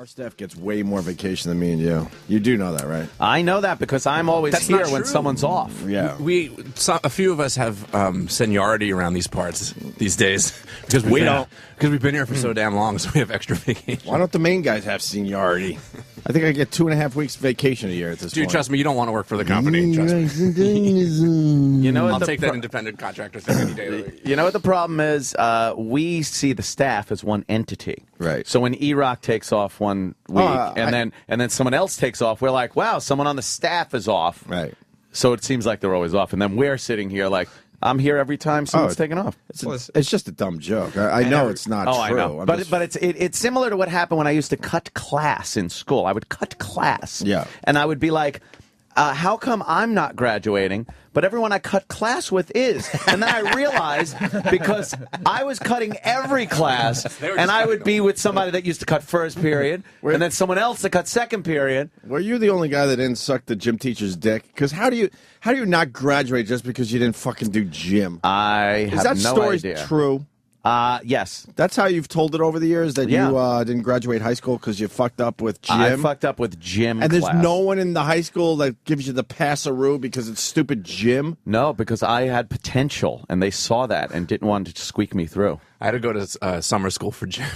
Our staff gets way more vacation than me and you. You do know that, right? I know that because I'm always That's here not when true. someone's off. Yeah. A few of us have seniority around these parts these days because we've been here for so damn long, so we have extra vacation. Why don't the main guys have seniority? I think I get 2.5 weeks vacation a year at this point. Dude, trust me, you don't want to work for the company. Trust me. You know what I'll take that independent contractor thing any day of the week. You know what the problem is? We see the staff as one entity. Right. So when E-Rock takes off one week and then someone else takes off, we're like, wow, someone on the staff is off. Right. So it seems like they're always off. And then we're sitting here like, I'm here every time someone's taking off. It's just a dumb joke. I know it's not true. I know. But it's similar to what happened when I used to cut class in school. I would cut class. Yeah. And I would be like, how come I'm not graduating, but everyone I cut class with is? And then I realized because I was cutting every class, and I would be with somebody that used to cut first period, and then someone else that cut second period. Were you the only guy that didn't suck the gym teacher's dick? Because how do you not graduate just because you didn't fucking do gym? I have Is that no story idea. true? Yes. That's how you've told it over the years, that you didn't graduate high school because you fucked up with gym? I fucked up with gym And there's class. no one in the high school that gives you the pass-a-roo because it's stupid gym? No, because I had potential, and they saw that and didn't want to squeak me through. I had to go to summer school for gym.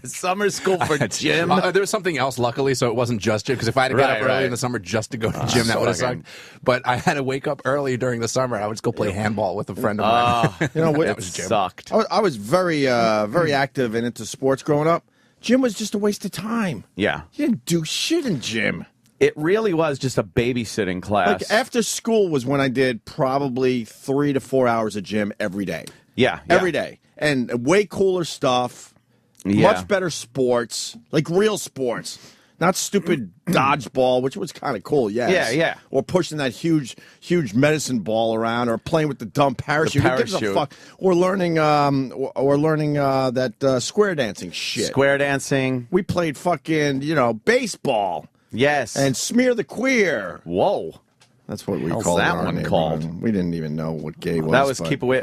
Summer school for gym? There was something else, luckily, so it wasn't just gym. Because if I had to get up early in the summer just to go to gym, that would have sucked. But I had to wake up early during the summer. I would just go play handball with a friend of mine. You know what? That was gym. Sucked. I was very active and into sports growing up. Gym was just a waste of time. Yeah. You didn't do shit in gym. It really was just a babysitting class. Like after school was when I did probably 3 to 4 hours of gym every day. Yeah. Every day. And way cooler stuff. Yeah. Much better sports. Like real sports. Not stupid dodgeball, which was kind of cool, yes. Yeah. Or pushing that huge medicine ball around, or playing with the dumb parachute. Who gives a fuck? Or learning that square dancing shit. Square dancing. We played fucking, baseball. Yes. And smear the queer. Whoa. That's what we How's called that it in our one neighborhood. called? We didn't even know what gay was. That was but- keep away.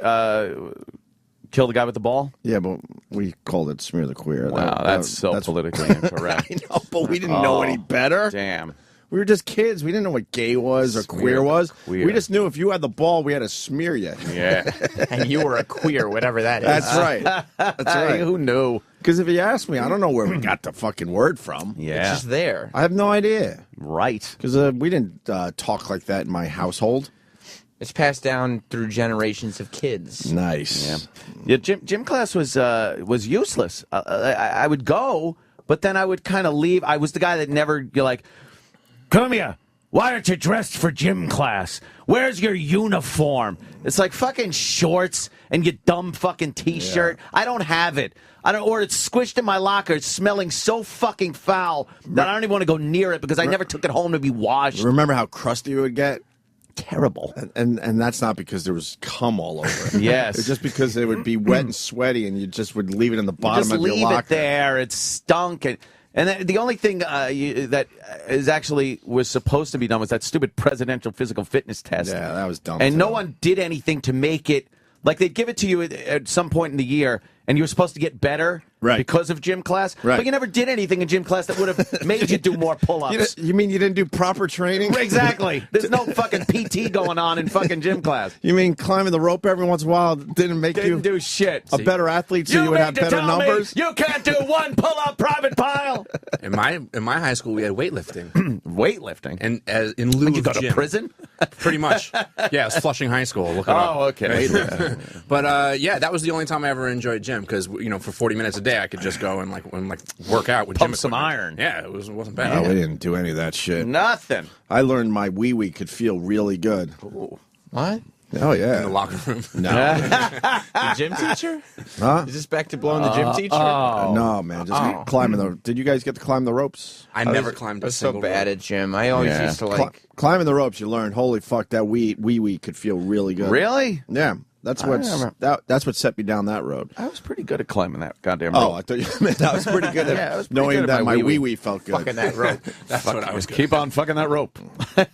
Kill the guy with the ball? Yeah, but we called it smear the queer. Wow, that's politically incorrect. I know, but we didn't know any better. Damn. We were just kids. We didn't know what gay was or queer was. Queer. We just knew if you had the ball, we had to smear you. Yeah. And you were a queer, whatever that is. That's right. That's right. Who knew? Because if you ask me, I don't know where we got the fucking word from. Yeah. It's just there. I have no idea. Right. Because we didn't talk like that in my household. It's passed down through generations of kids. Nice. Yeah, gym class was useless. I would go, but then I would kind of leave. I was the guy that never, you're like, come here. Why aren't you dressed for gym class? Where's your uniform? It's like fucking shorts and your dumb fucking T-shirt. Yeah. I don't have it. Or it's squished in my locker. It's smelling so fucking foul that I don't even want to go near it because I never took it home to be washed. Remember how crusty you would get? Terrible. And that's not because there was cum all over it. Yes. It's just because it would be wet and sweaty, and you just would leave it in the bottom of your locker. Just leave it there. It stunk. And the only thing that is actually was supposed to be done was that stupid presidential physical fitness test. Yeah, that was dumb. And too. no one did anything to make it. Like, they'd give it to you at some point in the year, and you were supposed to get better because of gym class. Right. But you never did anything in gym class that would have made you do more pull-ups. You mean you didn't do proper training? Exactly. There's no fucking PT going on in fucking gym class. You mean climbing the rope every once in a while didn't make you do shit. a better athlete so you would have better numbers? You can't do one pull-up, Private Pile. In my high school, we had weightlifting. Weightlifting? And in lieu of you go to gym. prison? Pretty much. Yeah, it was Flushing High School. Look it up. Oh, okay. But yeah, that was the only time I ever enjoyed gym because for 40 minutes a day I could just go and work out with Pump gym some equipment. iron. Yeah, it wasn't bad. No, we didn't do any of that shit. Nothing. I learned my wee-wee could feel really good. What? Oh, In the yeah. locker room. No. The gym teacher? Huh? Is this back to blowing the gym teacher? No, man. Just climbing the... Did you guys get to climb the ropes? I never climbed I a was so single bad rope. at gym. I always used to Climbing the ropes, you learn, holy fuck, that wee-wee could feel really good. Really? Yeah. That's what set me down that road. I was pretty good at climbing that goddamn rope. Oh, I thought you meant I was pretty good at Yeah, I was pretty knowing good at that my my wee-wee. wee-wee felt good. fucking that rope. That's what I was good Keep on fucking that rope.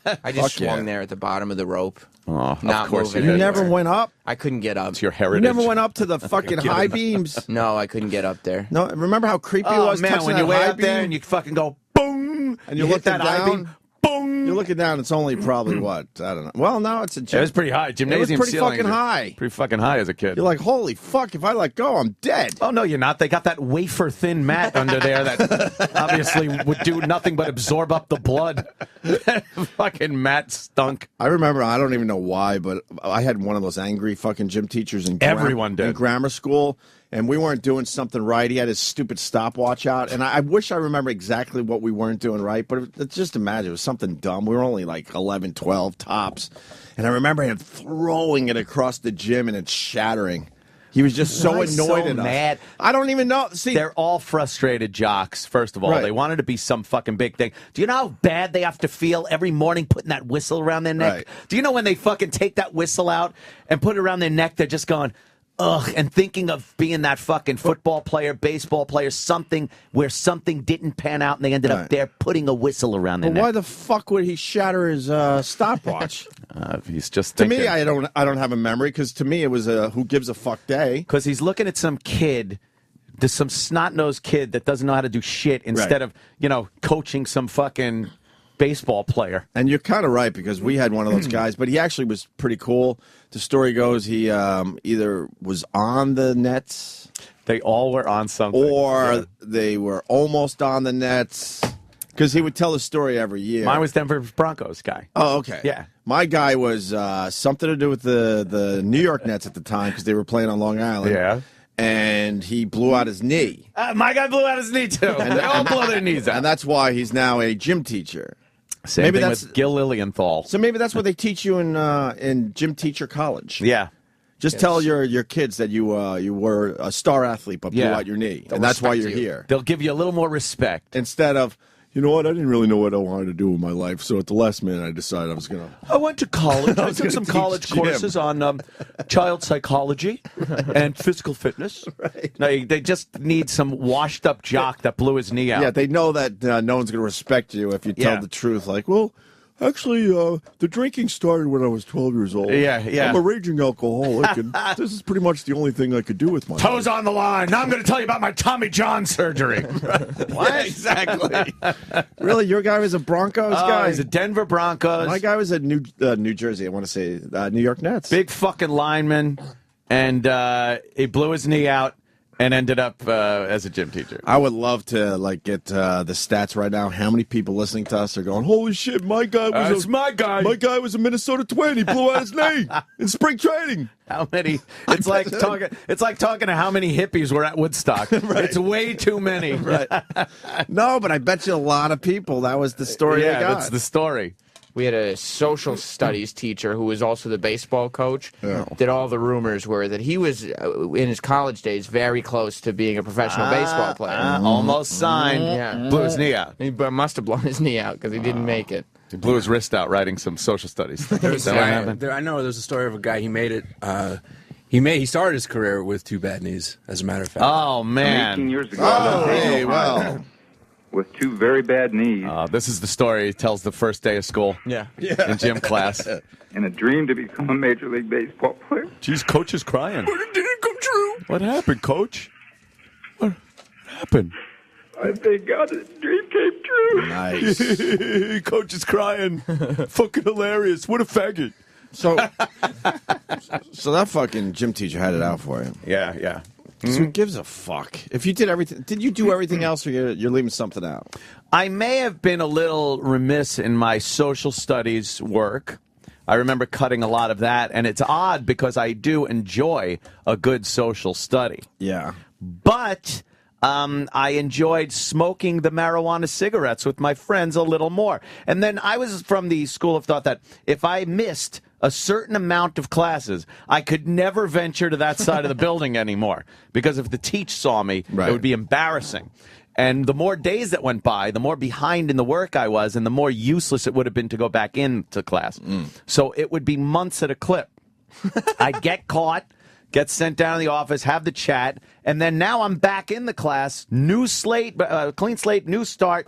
I just Fuck yeah. swung there at the bottom of the rope. Oh, Not of course moving You anywhere. never went up? I couldn't get up. It's your You heritage. never went up to the fucking high beams? No, I couldn't get up there. No, remember how creepy it Oh, was? man, touching when that you're way high up there beam? and you fucking go, boom, And you hit look that high down? beam, boom. You're looking down, it's only probably what? I don't know. Well, no, it's a It was pretty high. Gymnasium pretty ceilings fucking are high. Pretty fucking high as a kid. You're like, holy fuck, if I let go, I'm dead. Oh, no, you're not. They got that wafer-thin mat under there that obviously would do nothing but absorb up the blood. Fucking mat stunk. I remember, I don't even know why, but I had one of those angry fucking gym teachers in Everyone did. in grammar school, and we weren't doing something right. He had his stupid stopwatch out, and I wish I remember exactly what we weren't doing right, but just imagine, it was something dumb. We were only like 11, 12 tops, and I remember him throwing it across the gym and it shattering. He was just so Why annoyed so at us. mad? I don't even know. See, They're all frustrated jocks, first of all. Right. They wanted to be some fucking big thing. Do you know how bad they have to feel every morning putting that whistle around their neck? Right. Do you know when they fucking take that whistle out and put it around their neck, they're just going, ugh, and thinking of being that fucking football player, baseball player, something where something didn't pan out and they ended up Right. there putting a whistle around their but why neck. the fuck would he shatter his stopwatch? He's just To thinking. me, I don't have a memory, because to me it was a who gives a fuck day. Because he's looking at some kid, there's some snot-nosed kid that doesn't know how to do shit instead of, coaching some fucking baseball player. And you're kind of right, because we had one of those guys, but he actually was pretty cool. The story goes he either was on the nets They all were on something. or they were almost on the nets, because he would tell a story every year. Mine was Denver Broncos guy. Oh, okay. Yeah. My guy was something to do with the New York Nets at the time, because they were playing on Long Island. Yeah. And he blew out his knee. My guy blew out his knee, too. They all blow their knees out. And that's why he's now a gym teacher. Same maybe thing that's- with Gil Lilienthal. So maybe that's what they teach you in gym teacher college. Yeah. Just tell your kids that you were a star athlete but blew Yeah. out your knee, and that's why you're respect you. here. They'll give you a little more respect. Instead of, you know what, I didn't really know what I wanted to do with my life, so at the last minute I decided I was going to. I went to college. I took gonna some teach college gym. courses on child psychology and physical fitness. Right. No, they just need some washed-up jock that blew his knee out. Yeah, they know that no one's going to respect you if you tell Yeah. the truth. Like, well, actually, the drinking started when I was 12 years old. Yeah. I'm a raging alcoholic, and this is pretty much the only thing I could do with my Toes life. on the line. Now I'm going to tell you about my Tommy John surgery. What? Yeah, exactly. Really? Your guy was a Broncos guy? He's a Denver Broncos. My guy was a New Jersey, I want to say, New York Nets. Big fucking lineman. And he blew his knee out and ended up as a gym teacher. I would love to get the stats right now. How many people listening to us are going, holy shit, my guy was It's my guy. My guy was a Minnesota Twin. He blew out his knee in spring training. How many? It's like talking. It's like talking to how many hippies were at Woodstock. Right. It's way too many. Right. No, but I bet you a lot of people, that was the story they Yeah, got. that's the story. We had a social studies teacher who was also the baseball coach. That all the rumors were that he was, in his college days, very close to being a professional baseball player. Almost signed. Yeah. Blew his knee out. He must have blown his knee out because he didn't make it. He blew his wrist out writing some social studies. There's Is a that what guy, happened? I know there's a story of a guy. He made it. He started his career with two bad knees. As a matter of fact. Oh 18 man. years ago, I Oh, was in hey, Ohio well. with two very bad knees This is the story he tells the first day of school. Yeah. In gym class. and a dream to become a Major League Baseball player. Geez, coach is crying. But it didn't come true. What happened, coach? What happened? I thank God the dream came true. Nice. Coach is crying. Fucking hilarious. What a faggot. So that fucking gym teacher had it out for you. Yeah, yeah. So who gives a fuck? If you did everything, did you do everything else, or you're leaving something out? I may have been a little remiss in my social studies work. I remember cutting a lot of that, and it's odd because I do enjoy a good social study. Yeah. But I enjoyed smoking the marijuana cigarettes with my friends a little more. And then I was from the school of thought that if I missed a certain amount of classes, I could never venture to that side of the building anymore. Because if the teach saw me, Right. it would be embarrassing. And the more days that went by, the more behind in the work I was, and the more useless it would have been to go back into class. So it would be months at a clip. I'd get caught, get sent down to the office, have the chat, and then now I'm back in the class, new slate, clean slate, new start,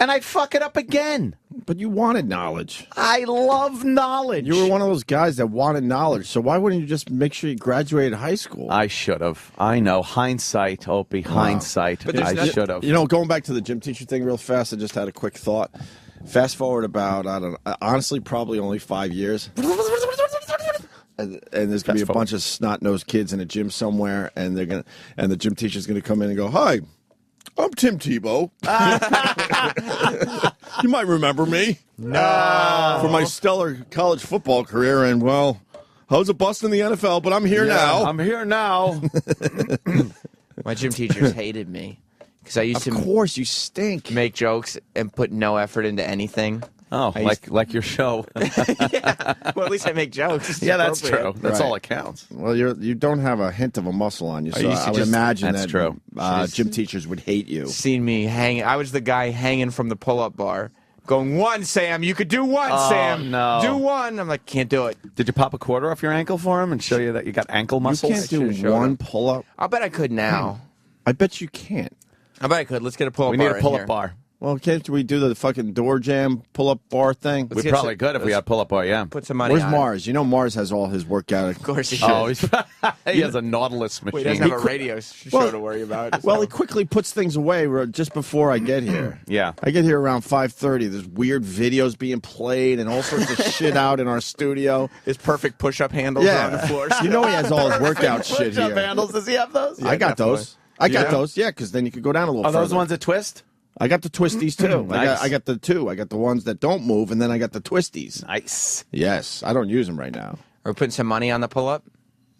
and I'd fuck it up again. But you wanted knowledge. I love knowledge. You were one of those guys that wanted knowledge. So why wouldn't you just make sure you graduated high school? I should have. I know. Hindsight, Opie. Hindsight. But I should have. You know, going back to the gym teacher thing real fast, I just had a quick thought. Fast forward about, I don't know, honestly, probably only 5 years. And there's going to be a bunch of snot-nosed kids in a gym somewhere, and the gym teacher's going to come in and go, "Hi, I'm Tim Tebow. You might remember me. No. For my stellar college football career, and, well, I was a bust in the NFL, but I'm here now. I'm here now. My gym teachers hated me because I used Of course, you stink. make jokes and put no effort into anything. Oh, like your show. Yeah. Well, at least I make jokes. It's Yeah, that's appropriate. true. That's Right. all that counts. Well, you don't have a hint of a muscle on you, so used to I would just- imagine that's that true. gym teachers would hate you. Seen me hanging. I was the guy hanging from the pull-up bar, going, "One, Sam. You could do one, Sam. no. Do one." I'm like, "Can't do it." Did you pop a quarter off your ankle for him and show you that you got ankle You muscles? can't do should've showed one him. pull-up. I'll bet I could now. I bet you can't. I bet I could. Let's get a pull-up We bar need a in pull-up here. bar. Well, can't we do the fucking door jam pull-up bar thing? We get probably some- could if we had pull-up bar, yeah. Put some money Where's on it. Mars? You know Mars has all his workout. Of course he should. Oh, he has a Nautilus machine. Well, he doesn't have a radio show to worry about. Well, so. he quickly puts things away just before I get here. Yeah. I get here around 5:30. There's weird videos being played and all sorts of shit out in our studio. His perfect push-up handles Yeah. on the floor. You know he has all his workout shit Push-up here. handles. Does he have those? I got definitely. those. I got Yeah? those. Yeah, because then you could go down a little Are those further. ones that twist? I got the twisties too. Nice. I got the two. I got the ones that don't move, and then I got the twisties. Nice. Yes, I don't use them right now. Are we putting some money on the pull-up?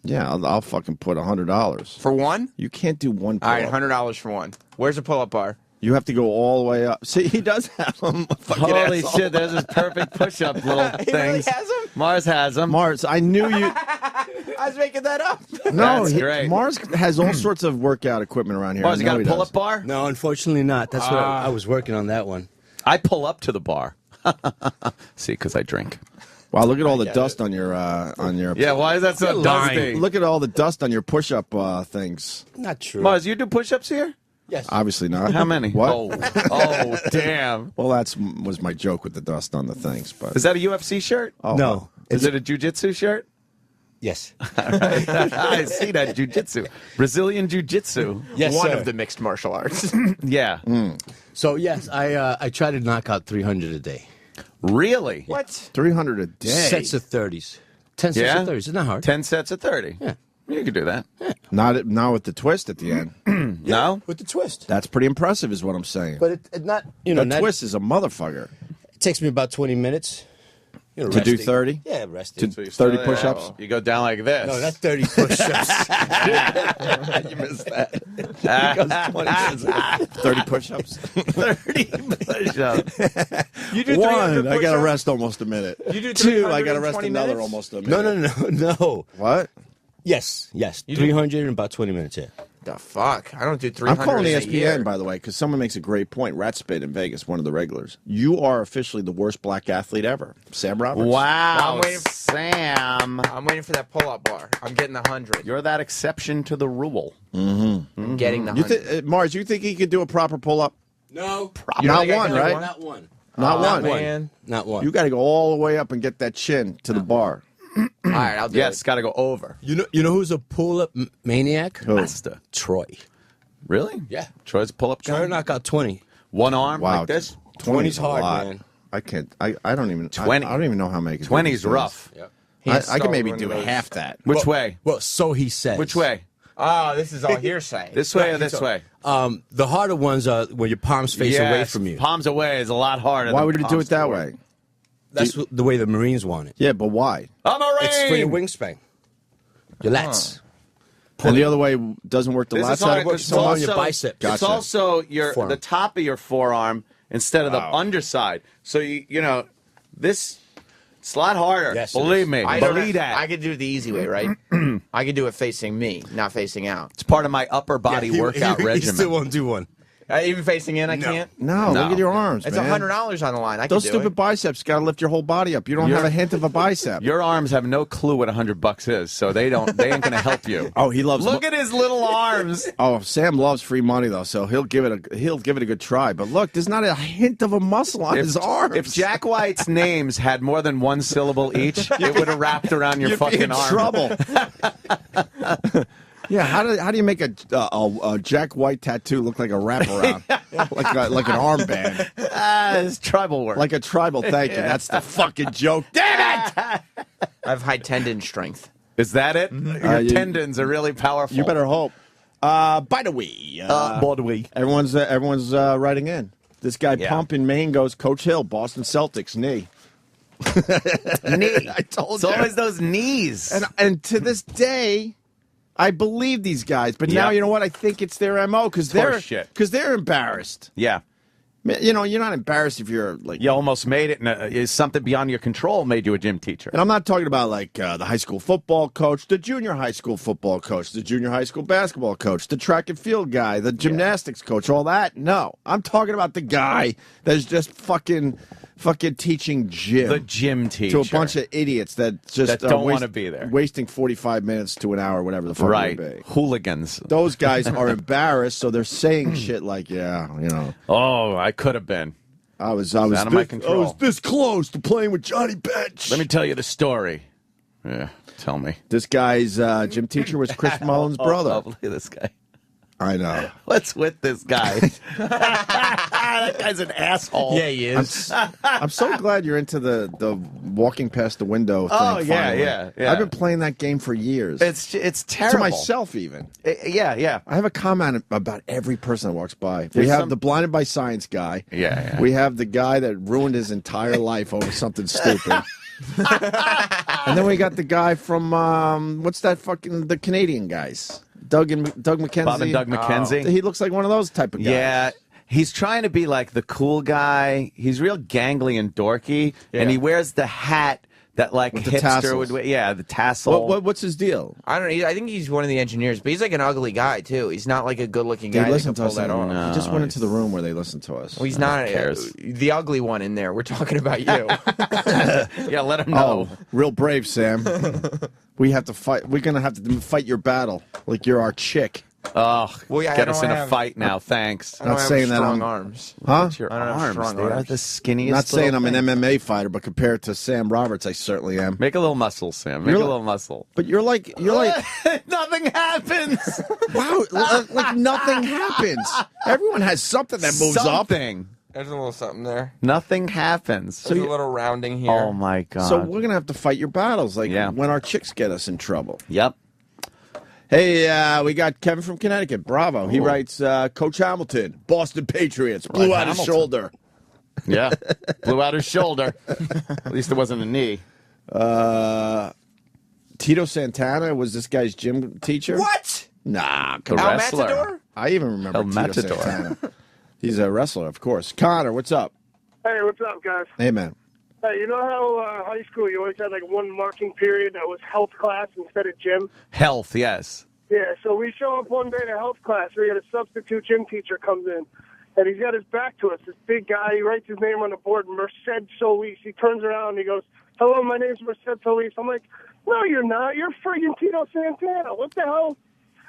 Yeah, I'll fucking put $100 For one? You can't do one. All Pull-up. right, $100 for one. Where's the pull-up bar? You have to go all the way up. See, he does have them. Fucking Holy asshole. shit, there's his perfect push-up little things. He really has them? Mars has them. Mars, I knew you. I was making that up. No, That's great. Mars has all sorts of workout equipment around here. Mars, I you know got a he pull-up does. bar? No, unfortunately not. That's what I was working on that one. I pull up to the bar. See, because I drink. Wow, look at all the dust on your Yeah, why is that so You're dusty? lying. Look at all the dust on your push-up things. Not true. Mars, you do push-ups here? Yes. Obviously not. How many? What? Oh, damn. Well, was my joke with the dust on the things. But Is that a UFC shirt? oh, No. Is it a jiu-jitsu shirt? Yes. I see that jiu-jitsu. Brazilian jiu-jitsu. Yes, one sir. of the mixed martial arts. Yeah. So, yes, I try to knock out 300 a day. Really? What? 300 a day. Sets of 30s. 10 sets Yeah? of 30s. It's not hard. 10 sets of 30. Yeah. You could do that. Not with the twist at the end. No? With the twist. That's pretty impressive, is what I'm saying. But it not, you know, the not, twist is a motherfucker. it takes me about 20 minutes. You know, To do resting. 30? Yeah, resting. To 30 push-ups. You go down like this. No, not 30 push-ups. You missed that. He goes 30 push-ups. 30 push-ups. You do 300 One, I got to push-ups? rest almost a minute. You do Two, I got to 300 in rest 20 another minutes? almost a minute. No. What? Yes. 300 in about 20 minutes, yeah. The fuck? I don't do I'm 300 calling a year. ESPN, by the way, because someone makes a great point. Rat Spit in Vegas, one of the regulars. You are officially the worst black athlete ever. Sam Roberts. Wow, I'm waiting for- Sam. I'm waiting for that pull-up bar. I'm getting the 100. You're that exception to the rule. I'm getting the You 100. Mars, you think he could do a proper pull-up? No. Not think I one, can do right? one? Not one. Not one. Man. Not one. You got to go all the way up and get that chin to the bar. All right, I'll do Yes, it. got to go over. You know who's a pull-up maniac? Who? Master. Troy. Really? Yeah. Troy's a pull-up Try guy? to knock out 20. One arm Wow. like this? 20's 's a hard, lot. man. I can't. I don't even. 20. I don't even know how many. 20's rough. Yep. I can maybe do half that. Which way? Well, so he says. Which way? Oh, this is all hearsay. This way or this way? The harder ones are when your palms face away from you. Palms away is a lot harder. Why than would you do palms it that toward. way? That's the way the Marines want it. Yeah, but why? I'm a It's for your Marine! wingspan. Your lats. And the other way doesn't work the This last is hard. side. It's So on your also- biceps. It's Gotcha. also Forearm. the top of your forearm instead of the underside. So, you know, this, it's a lot harder. Yes, it Believe is. me. I don't Believe have- I that. could do it the easy way, right? I could do it facing me, not facing out. It's part of my upper body workout He regimen. still won't do one. Even facing in, I can't. No, look at your arms, It's man. $100 on the line. Those can do stupid it. biceps got to lift your whole body up. You don't have a hint of a bicep. Your arms have no clue what $100 is, so they ain't going to help you. Oh, he loves. Look at his little arms. Oh, Sam loves free money though, so he'll give it a good try. But look, there's not a hint of a muscle on his arms. If Jack White's names had more than one syllable each, it would have wrapped around your fucking be in arm. trouble. Yeah, how do you make a Jack White tattoo look like a wraparound, like an armband, It's tribal work. like a tribal? Thank you. That's the fucking joke. Damn it! I have high tendon strength. Is that it? Your tendons are really powerful. You better hope. By the way, everyone's writing in. This guy Pump in Maine goes, Coach Hill, Boston Celtics, knee. knee. I told It's you. always those knees. And to this day, I believe these guys, but now you know what? I think it's their MO because they're embarrassed. Yeah. You know, you're not embarrassed if you're like You almost made it, and is something beyond your control made you a gym teacher. And I'm not talking about like the high school football coach, the junior high school football coach, the junior high school basketball coach, the track and field guy, the gymnastics coach, all that. No, I'm talking about the guy that's just fucking teaching gym. The gym teacher. To a bunch of idiots that just don't want to be there. Wasting 45 minutes to an hour, whatever the fuck it may be. Hooligans. Those guys are embarrassed, so they're saying shit like, yeah, you know. Oh, I could have been. I was out of my control. I was this close to playing with Johnny Bench. Let me tell you the story. Yeah, tell me. This guy's gym teacher was Chris Mullen's brother. Oh, look at this guy. I know. What's with this guy? That guy's an asshole. Yeah, he is. I'm so glad you're into the walking past the window thing. Oh, yeah, finally. yeah. I've been playing that game for years. It's terrible. To myself, even. Yeah. I have a comment about every person that walks by. There's we have the blinded by science guy. Yeah. We have the guy that ruined his entire life over something stupid. And then we got the guy from what's that fucking the Canadian guys? Doug McKenzie. Bob and Doug McKenzie. He looks like one of those type of guys. Yeah. He's trying to be like the cool guy. He's real gangly and dorky, and he wears the hat that like With the hipster tassels. would wear. Yeah, the tassel. What's his deal? I don't know. I think he's one of the engineers, but he's like an ugly guy too. He's not like a good-looking They guy that listen can to pull us. that off. He just went into the room where they listen to us. Well, he's not cares? the ugly one in there. We're talking about you. Yeah, let him know. Oh, real brave, Sam. We have to fight. We're gonna have to fight your battle like you're our chick. Oh, Well, yeah, I get us don't in a have- fight now. Thanks. I don't Not have saying that strong I'm- arms. Huh? Your I don't have arms. strong They are arms. the skinniest. Not saying I'm an little thing. MMA fighter, but compared to Sam Roberts, I certainly am. Make a little muscle, Sam. Make You're a li- little muscle. But you're like Nothing happens. wow, like nothing happens. Everyone has something that moves up. Something. There's a little something there. Nothing happens. There's a little rounding here. Oh my god. So we're gonna have to fight your battles, like Yeah. when our chicks get us in trouble. Yep. Hey, we got Kevin from Connecticut. Bravo. He writes, Coach Hamilton, Boston Patriots, blew out his Hamilton. shoulder. Yeah. Blew out his shoulder. At least it wasn't a knee. Tito Santana was this guy's gym teacher. What? Nah, come The on. Al wrestler. Matador? I even remember El Tito Matador. Santana. He's a wrestler, of course. Connor, what's up? Hey, what's up, guys? Hey, man. Hey, you know how high school you always had like one marking period that was health class instead of gym? Health, yes. Yeah, so we show up one day to health class. We had a substitute gym teacher comes in, and he's got his back to us. This big guy, he writes his name on the board, Merced Solis. He turns around and he goes, "Hello, my name's Merced Solis." I'm like, "No, you're not. You're friggin' Tito Santana. What the hell?"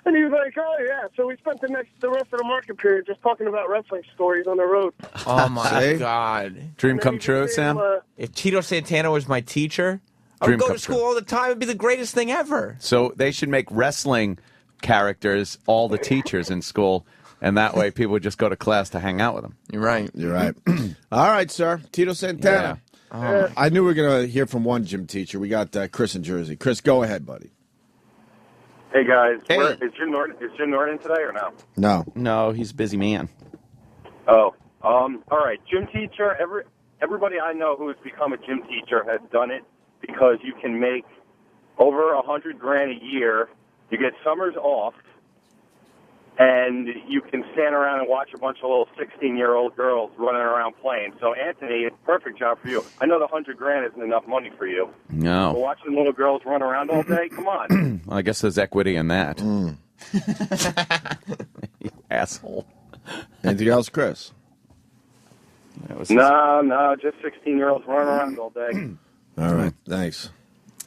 And he was like, "Oh, yeah." So we spent the rest of the market period just talking about wrestling stories on the road. Oh my See? God! Dream And come then true, he Sam? became, If Tito Santana was my teacher, I Dream would go come to school true. all the time. It'd be the greatest thing ever. So they should make wrestling characters all the teachers in school, and that way people would just go to class to hang out with them. You're right. You're right. All right, sir. Tito Santana. I knew we were going to hear from one gym teacher. We got Chris in Jersey. Chris, go ahead, buddy. Hey guys, Hey. Is Jim Norton today or no? No. No, he's a busy man. Oh, all right. Gym teacher. Everybody I know who has become a gym teacher has done it because you can make over $100,000 a year. You get summers off, and you can stand around and watch a bunch of little 16-year-old girls running around playing. So Anthony, it's a perfect job for you. I know the $100,000 isn't enough money for you. But No. watching little girls run around all day, come on. Well, I guess there's equity in that. You asshole. Anything else, Chris? No, just 16-year-olds running around all day. All right, thanks.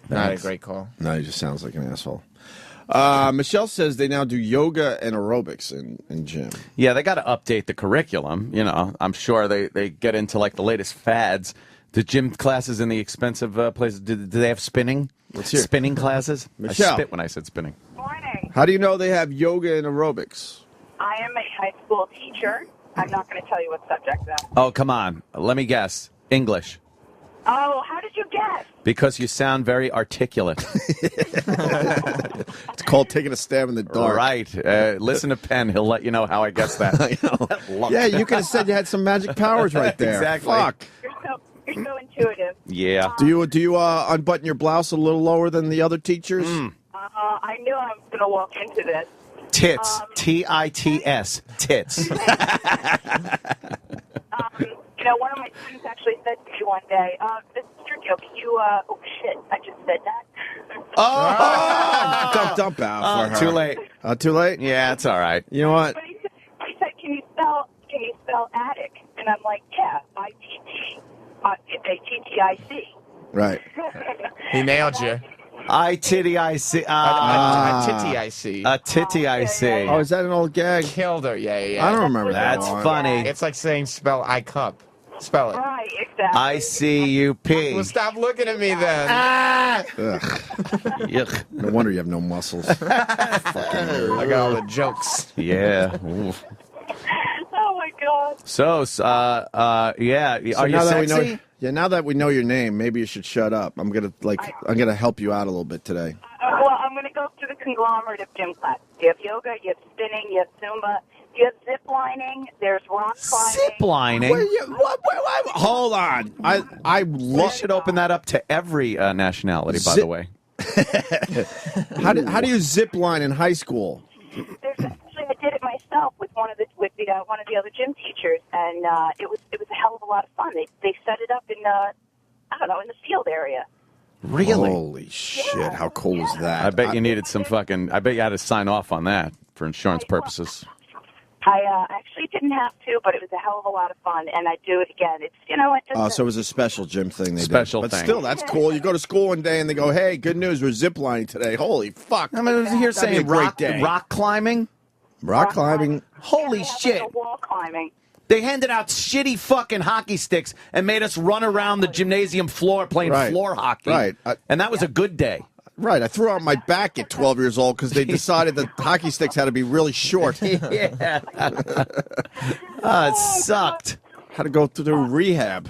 Not a great call. No, he just sounds like an asshole. Michelle says they now do yoga and aerobics in gym. Yeah, they got to update the curriculum. You know, I'm sure they get into like the latest fads. The gym classes in the expensive places, do they have spinning? Let's hear. Spinning classes? Michelle. I spit when I said spinning. Morning. How do you know they have yoga and aerobics? I am a high school teacher. I'm not going to tell you what subject, though. Oh, come on. Let me guess. English. Oh, how did you guess? Because you sound very articulate. It's called taking a stab in the dark. Right. Listen to Penn. He'll let you know how I guess that. Yeah, you could have said you had some magic powers right there. Exactly. Fuck. You're so intuitive. Yeah. Do you unbutton your blouse a little lower than the other teachers? I knew I was going to walk into this. Tits. Tits. Tits. You know, one of my students actually said to me one day, Mr. Joe, can you, oh shit, I just said that. Dump out for her. Too late. Too late? Yeah, it's all right. You know what? But he said, can you spell attic? And I'm like, yeah, I-T-T-I-C. Right. He nailed you. I-titty-I-C. Titty-I-C. A titty-I-C. Oh, is that an old gag? Killed her. Yeah. I don't remember that. That's one. funny. It's like saying spell I cup. Spell it. Right, exactly. I-C-U-P. Well, stop looking at me then. Ugh. Yuck. No wonder you have no muscles. I got all the jokes. Yeah. Oof. Oh, my God. So, yeah. Are you sexy? Now that we know your name, maybe you should shut up. I'm gonna help you out a little bit today. Well, I'm going to go through the conglomerate of gym classes. You have yoga, you have spinning, you have Zumba, you have zip lining, there's rock climbing. Zip lining? Hold on. I We love. should open that up to every nationality, by the way. How do you zip line in high school? Actually, I did it myself with one of the other gym teachers, and it was a hell of a lot of fun. They set it up in in the field area. Really? Holy shit! How cool is that? I bet you needed some fucking. I bet you had to sign off on that for insurance purposes. I actually didn't have to, but it was a hell of a lot of fun, and I'd do it again. It's so it was a special gym thing they Special did. But thing. still, that's cool. You go to school one day and they go, "Hey, good news, we're ziplining today." Holy fuck! I mean, here That'd be a saying great day. rock climbing. Rock climbing. Holy shit! Like wall climbing. They handed out shitty fucking hockey sticks and made us run around the gymnasium floor playing floor hockey. Right. And that was a good day. Right, I threw out my back at 12 years old because they decided that hockey sticks had to be really short. Yeah. It sucked. Had to go through rehab.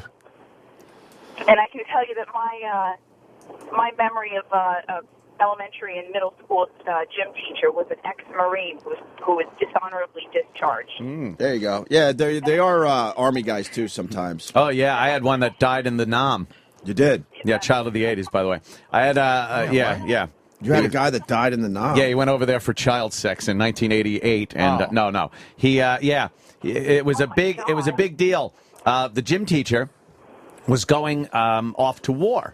And I can tell you that my memory of elementary and middle school gym teacher was an ex-Marine who was dishonorably discharged. There you go. Yeah, they are Army guys too sometimes. Oh, yeah, I had one that died in the Nam. You did? Yeah, child of the 80s, by the way. I had, yeah. You had a guy that died in the Nam. Yeah, he went over there for child sex in 1988, and no, he, it was a big deal. The gym teacher was going off to war,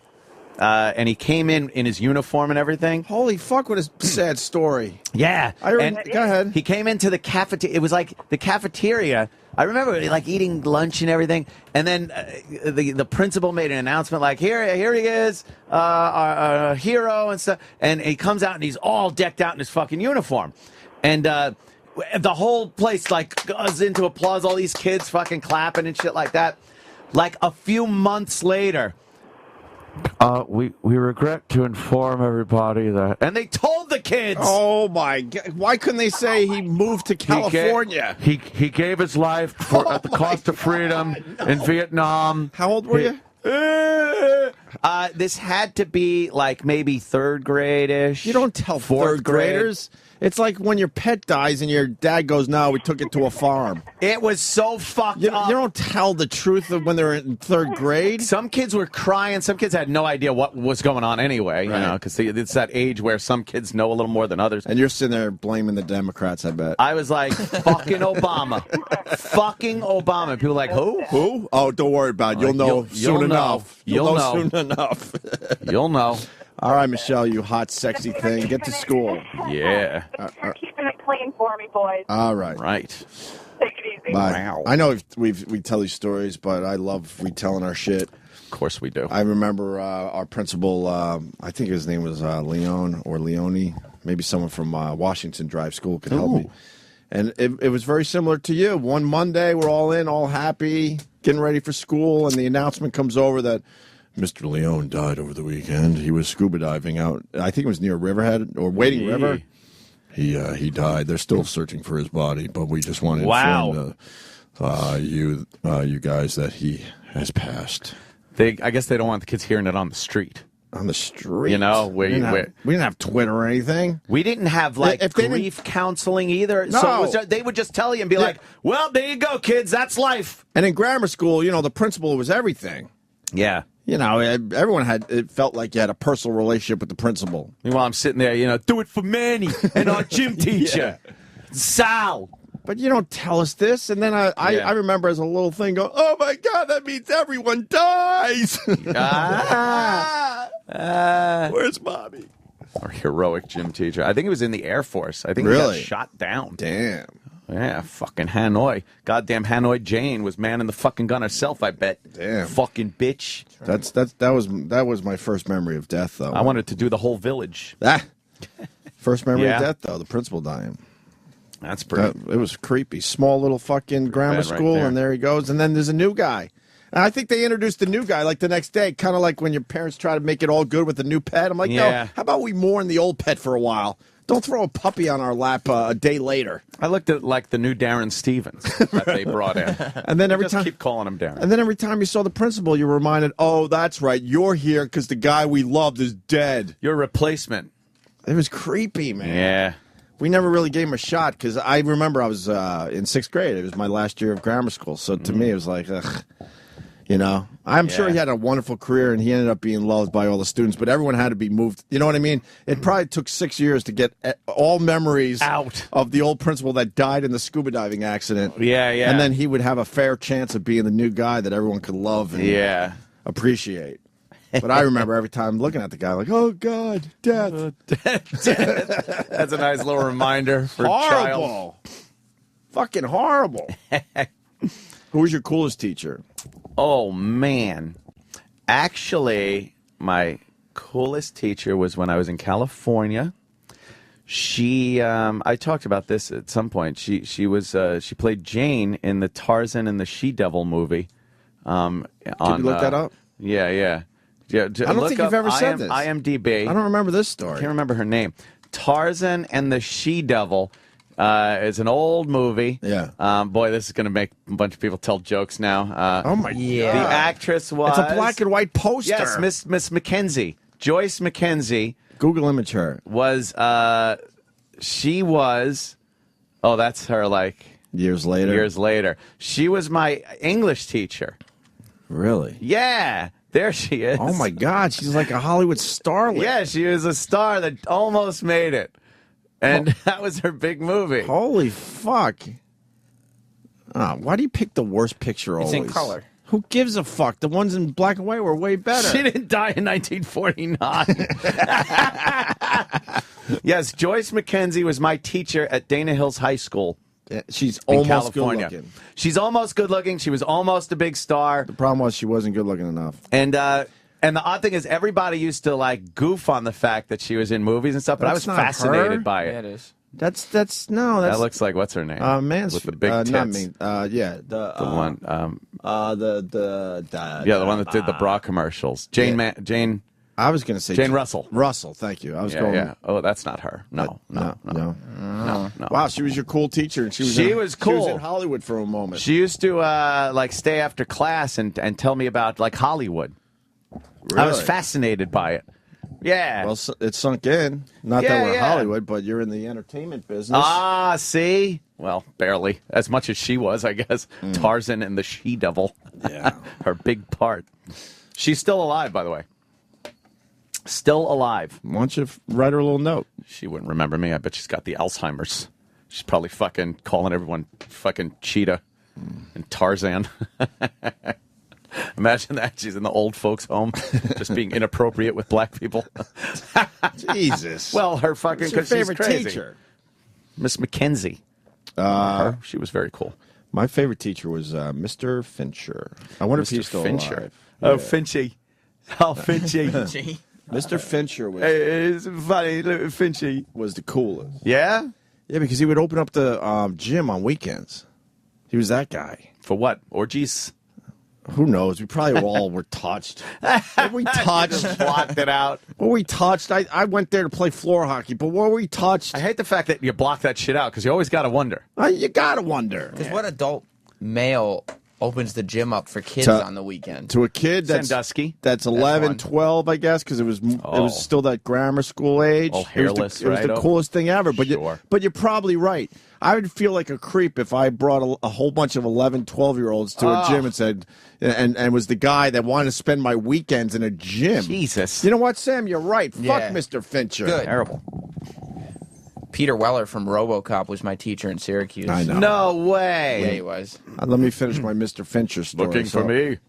and he came in his uniform and everything. Holy fuck! What a sad story. Yeah, Go ahead. He came into the cafeteria. It was like the cafeteria. I remember like eating lunch and everything, and then the principal made an announcement like, "Here he is, our hero," and stuff. And he comes out and he's all decked out in his fucking uniform, and the whole place like goes into applause. All these kids fucking clapping and shit like that. Like a few months later. We regret to inform everybody that... And they told the kids! Oh, my God. Why couldn't they say he moved to California? He gave his life at the cost of freedom in Vietnam. How old were you? This had to be like maybe third grade-ish. You don't tell third graders. It's like when your pet dies and your dad goes, "No, we took it to a farm." It was so fucked up. You don't tell the truth when they're in third grade. Some kids were crying. Some kids had no idea what was going on anyway, you know, because it's that age where some kids know a little more than others. And you're sitting there blaming the Democrats, I bet. I was like, fucking Obama. Fucking Obama. People were like, who? Who? Oh, don't worry about it. You'll know soon enough. You'll know soon enough. You'll know. All right, Michelle, you hot, sexy thing. Get to school. Yeah. You're keeping it clean for me, boys. All right. Right. Take it easy. Bye. Wow. I know we tell these stories, but I love retelling our shit. Of course we do. I remember our principal, I think his name was Leon or Leone. Maybe someone from Washington Drive School could help me. And it was very similar to you. One Monday, we're all in, all happy, getting ready for school, and the announcement comes over that Mr. Leone died over the weekend. He was scuba diving out. I think it was near Riverhead or Wading River. He died. They're still searching for his body, but we just want to inform you guys that he has passed. I guess they don't want the kids hearing it on the street. On the street, you know, we didn't have Twitter or anything. We didn't have grief counseling either. No. So they would just tell you and be like, "Well, there you go, kids. That's life." And in grammar school, the principal was everything. Yeah. Everyone it felt like you had a personal relationship with the principal. Meanwhile, I'm sitting there, do it for Manny and our gym teacher, Sal. But you don't tell us this. And then I remember as a little thing going, oh, my God, that means everyone dies. Where's Bobby? Our heroic gym teacher. I think he was in the Air Force. I think he got shot down. Damn. Yeah, fucking Hanoi. Goddamn Hanoi Jane was manning the fucking gun herself, I bet. Damn. Fucking bitch. That was my first memory of death, though. I wanted to do the whole village. First memory of death, though, the principal dying. That's pretty. It was creepy. Small little fucking grammar school, and there he goes. And then there's a new guy. And I think they introduced the new guy like the next day, kind of like when your parents try to make it all good with the new pet. I'm like, no, how about we mourn the old pet for a while? Don't throw a puppy on our lap a day later. I looked at like the new Darren Stevens that they brought in. And then every time keep calling him Darren. And then every time you saw the principal, you were reminded, oh, that's right, you're here because the guy we loved is dead. Your replacement. It was creepy, man. Yeah. We never really gave him a shot because I remember I was in 6th grade. It was my last year of grammar school. So to me, it was like, ugh. I'm sure he had a wonderful career and he ended up being loved by all the students, but everyone had to be moved. You know what I mean? It probably took 6 years to get all memories out of the old principal that died in the scuba diving accident. Yeah. And then he would have a fair chance of being the new guy that everyone could love and appreciate. But I remember every time looking at the guy like, oh, God, death. That's a nice little reminder for horrible. Fucking horrible. Who was your coolest teacher? Oh, man. Actually, my coolest teacher was when I was in California. She, I talked about this at some point. She played Jane in the Tarzan and the She-Devil movie. Can you look that up? Yeah. I don't think you've ever said this. IMDb. I don't remember this story. I can't remember her name. Tarzan and the She-Devil. It's an old movie. Yeah. Boy, this is going to make a bunch of people tell jokes now. Oh, my God. The actress was... It's a black and white poster. Yes, Miss Mackenzie. Joyce Mackenzie. Google image her. She was... Oh, that's her, like... Years later. She was my English teacher. Really? Yeah. There she is. Oh, my God. She's like a Hollywood starlet. Yeah, she was a star that almost made it. And that was her big movie. Holy fuck. Why do you pick the worst picture always? It's in color. Who gives a fuck? The ones in black and white were way better. She didn't die in 1949. Yes, Joyce Mackenzie was my teacher at Dana Hills High School. Yeah, she's almost California. good looking. She's almost good looking. She was almost a big star. The problem was she wasn't good looking enough. And the odd thing is everybody used to like goof on the fact that she was in movies and stuff, but I was fascinated by it. Yeah, it is. That looks like what's her name? Mansfield. With the big tits. Not me. The one. The one that did the bra commercials. Jane. I was going to say Jane Russell. Russell, thank you. I was going. Yeah. Oh, that's not her. No. Wow, she was your cool teacher, and she was cool. She was in Hollywood for a moment. She used to like stay after class and tell me about like Hollywood. Really? I was fascinated by it. Yeah. Well, it sunk in. Not that we're Hollywood, but you're in the entertainment business. Ah, see? Well, barely. As much as she was, I guess. Tarzan and the She-Devil. Yeah. Her big part. She's still alive, by the way. Still alive. Why don't you write her a little note? She wouldn't remember me. I bet she's got the Alzheimer's. She's probably fucking calling everyone fucking Cheetah and Tarzan. Imagine that. She's in the old folks' home, just being inappropriate with black people. Jesus. Well, her fucking... What's your favorite she's crazy. teacher? Miss Mackenzie. She was very cool. My favorite teacher was Mr. Fincher. I wonder if he's still alive. Oh, Yeah. Finchy. Oh, Finchy. Mr. Fincher was It's funny, look, Finchy. was the coolest. Yeah? Yeah, because he would open up the gym on weekends. He was that guy. For what? Orgies? Who knows? We probably all were touched. What we touched. Blocked it out. What we touched. I went there to play floor hockey, but what we touched. I hate the fact that you block that shit out because you always got to wonder. You gotta wonder. Because what adult male opens the gym up for kids on the weekend? To a kid Sandusky. that's 11, one. 12, I guess, because it was still that grammar school age. All hairless, it was the right? coolest thing ever. But Sure. but you're probably right. I would feel like a creep if I brought a whole bunch of 11, 12-year-olds to a gym and said, and was the guy that wanted to spend my weekends in a gym. Jesus. You know what, Sam? You're right. Yeah. Fuck Mr. Fincher. Good. Terrible. Peter Weller from RoboCop was my teacher in Syracuse. I know. No way. Yeah, he was. Let me finish my Mr. Fincher story. Looking for me.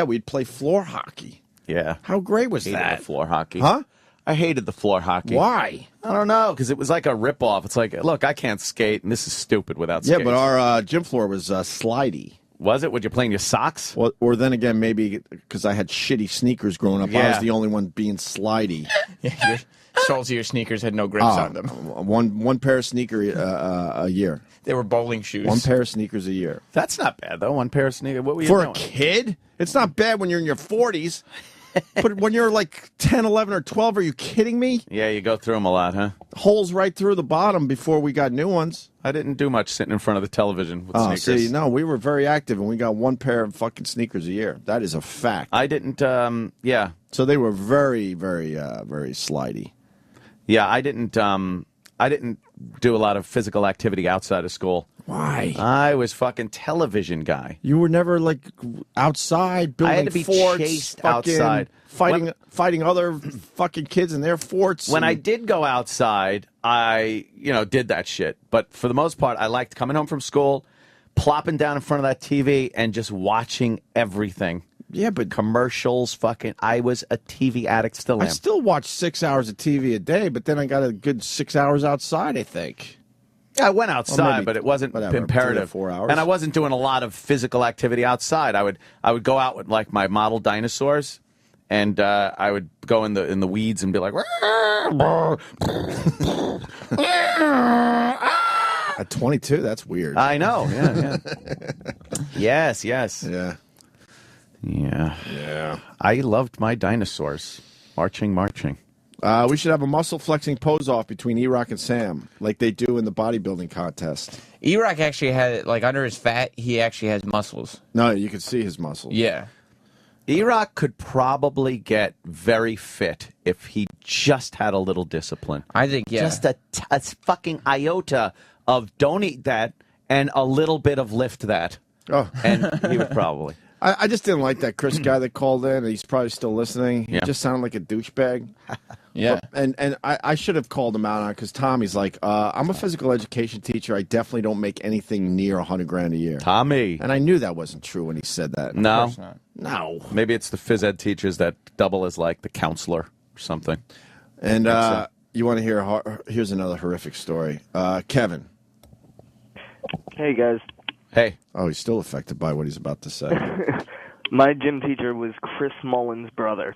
We'd play floor hockey. Yeah. How great was Hated that? the floor hockey. Huh? I hated the floor hockey. Why? I don't know, because it was like a ripoff. It's like, look, I can't skate, and this is stupid without skates. Yeah, but our gym floor was slidey. Was it? Would you play in your socks? Well, or then again, maybe because I had shitty sneakers growing up, I Yeah. was the only one being slidey. Your soles of your sneakers had no grips on them. One pair of sneakers a year. They were bowling shoes. One pair of sneakers a year. That's not bad, though. One pair of sneakers. What were you For doing? a kid? It's not bad when you're in your 40s. But when you're like 10, 11, or 12, are you kidding me? Yeah, you go through them a lot, huh? Holes right through the bottom before we got new ones. I didn't do much sitting in front of the television with sneakers. See, no, we were very active, and we got one pair of fucking sneakers a year. That is a fact. I didn't, yeah. So they were very, very, very slidey. Yeah, I didn't do a lot of physical activity outside of school. Why? I was fucking television guy. You were never like outside building I had to be forts, chased fucking outside. fighting other fucking kids in their forts. When I did go outside, I did that shit. But for the most part, I liked coming home from school, plopping down in front of that TV, and just watching everything. Yeah, but commercials, fucking. I was a TV addict. Still am. I still watch 6 hours of TV a day, but then I got a good 6 hours outside, I think. Yeah, I went outside, maybe, but it wasn't imperative. 3 or 4 hours. And I wasn't doing a lot of physical activity outside. I would go out with like my model dinosaurs, and I would go in the weeds and be like. At 22, that's weird. I know. Yeah. Yes. Yeah. Yeah. I loved my dinosaurs. Marching. We should have a muscle flexing pose off between E-Rock and Sam, like they do in the bodybuilding contest. E-Rock actually had, like, under his fat, he actually has muscles. No, you can see his muscles. Yeah. E-Rock could probably get very fit if he just had a little discipline. I think, yeah. Just a fucking iota of don't eat that and a little bit of lift that. Oh. And he would probably. I just didn't like that Chris guy that called in, and he's probably still listening. He just sounded like a douchebag. Yeah. And I should have called him out on it because Tommy's like, I'm a physical education teacher. I definitely don't make anything near $100,000 a year. Tommy. And I knew that wasn't true when he said that. No. Of course not. No. Maybe it's the phys ed teachers that double as like the counselor or something. And you want to hear, here's another horrific story. Kevin. Hey, guys. Hey. Oh, he's still affected by what he's about to say. My gym teacher was Chris Mullen's brother.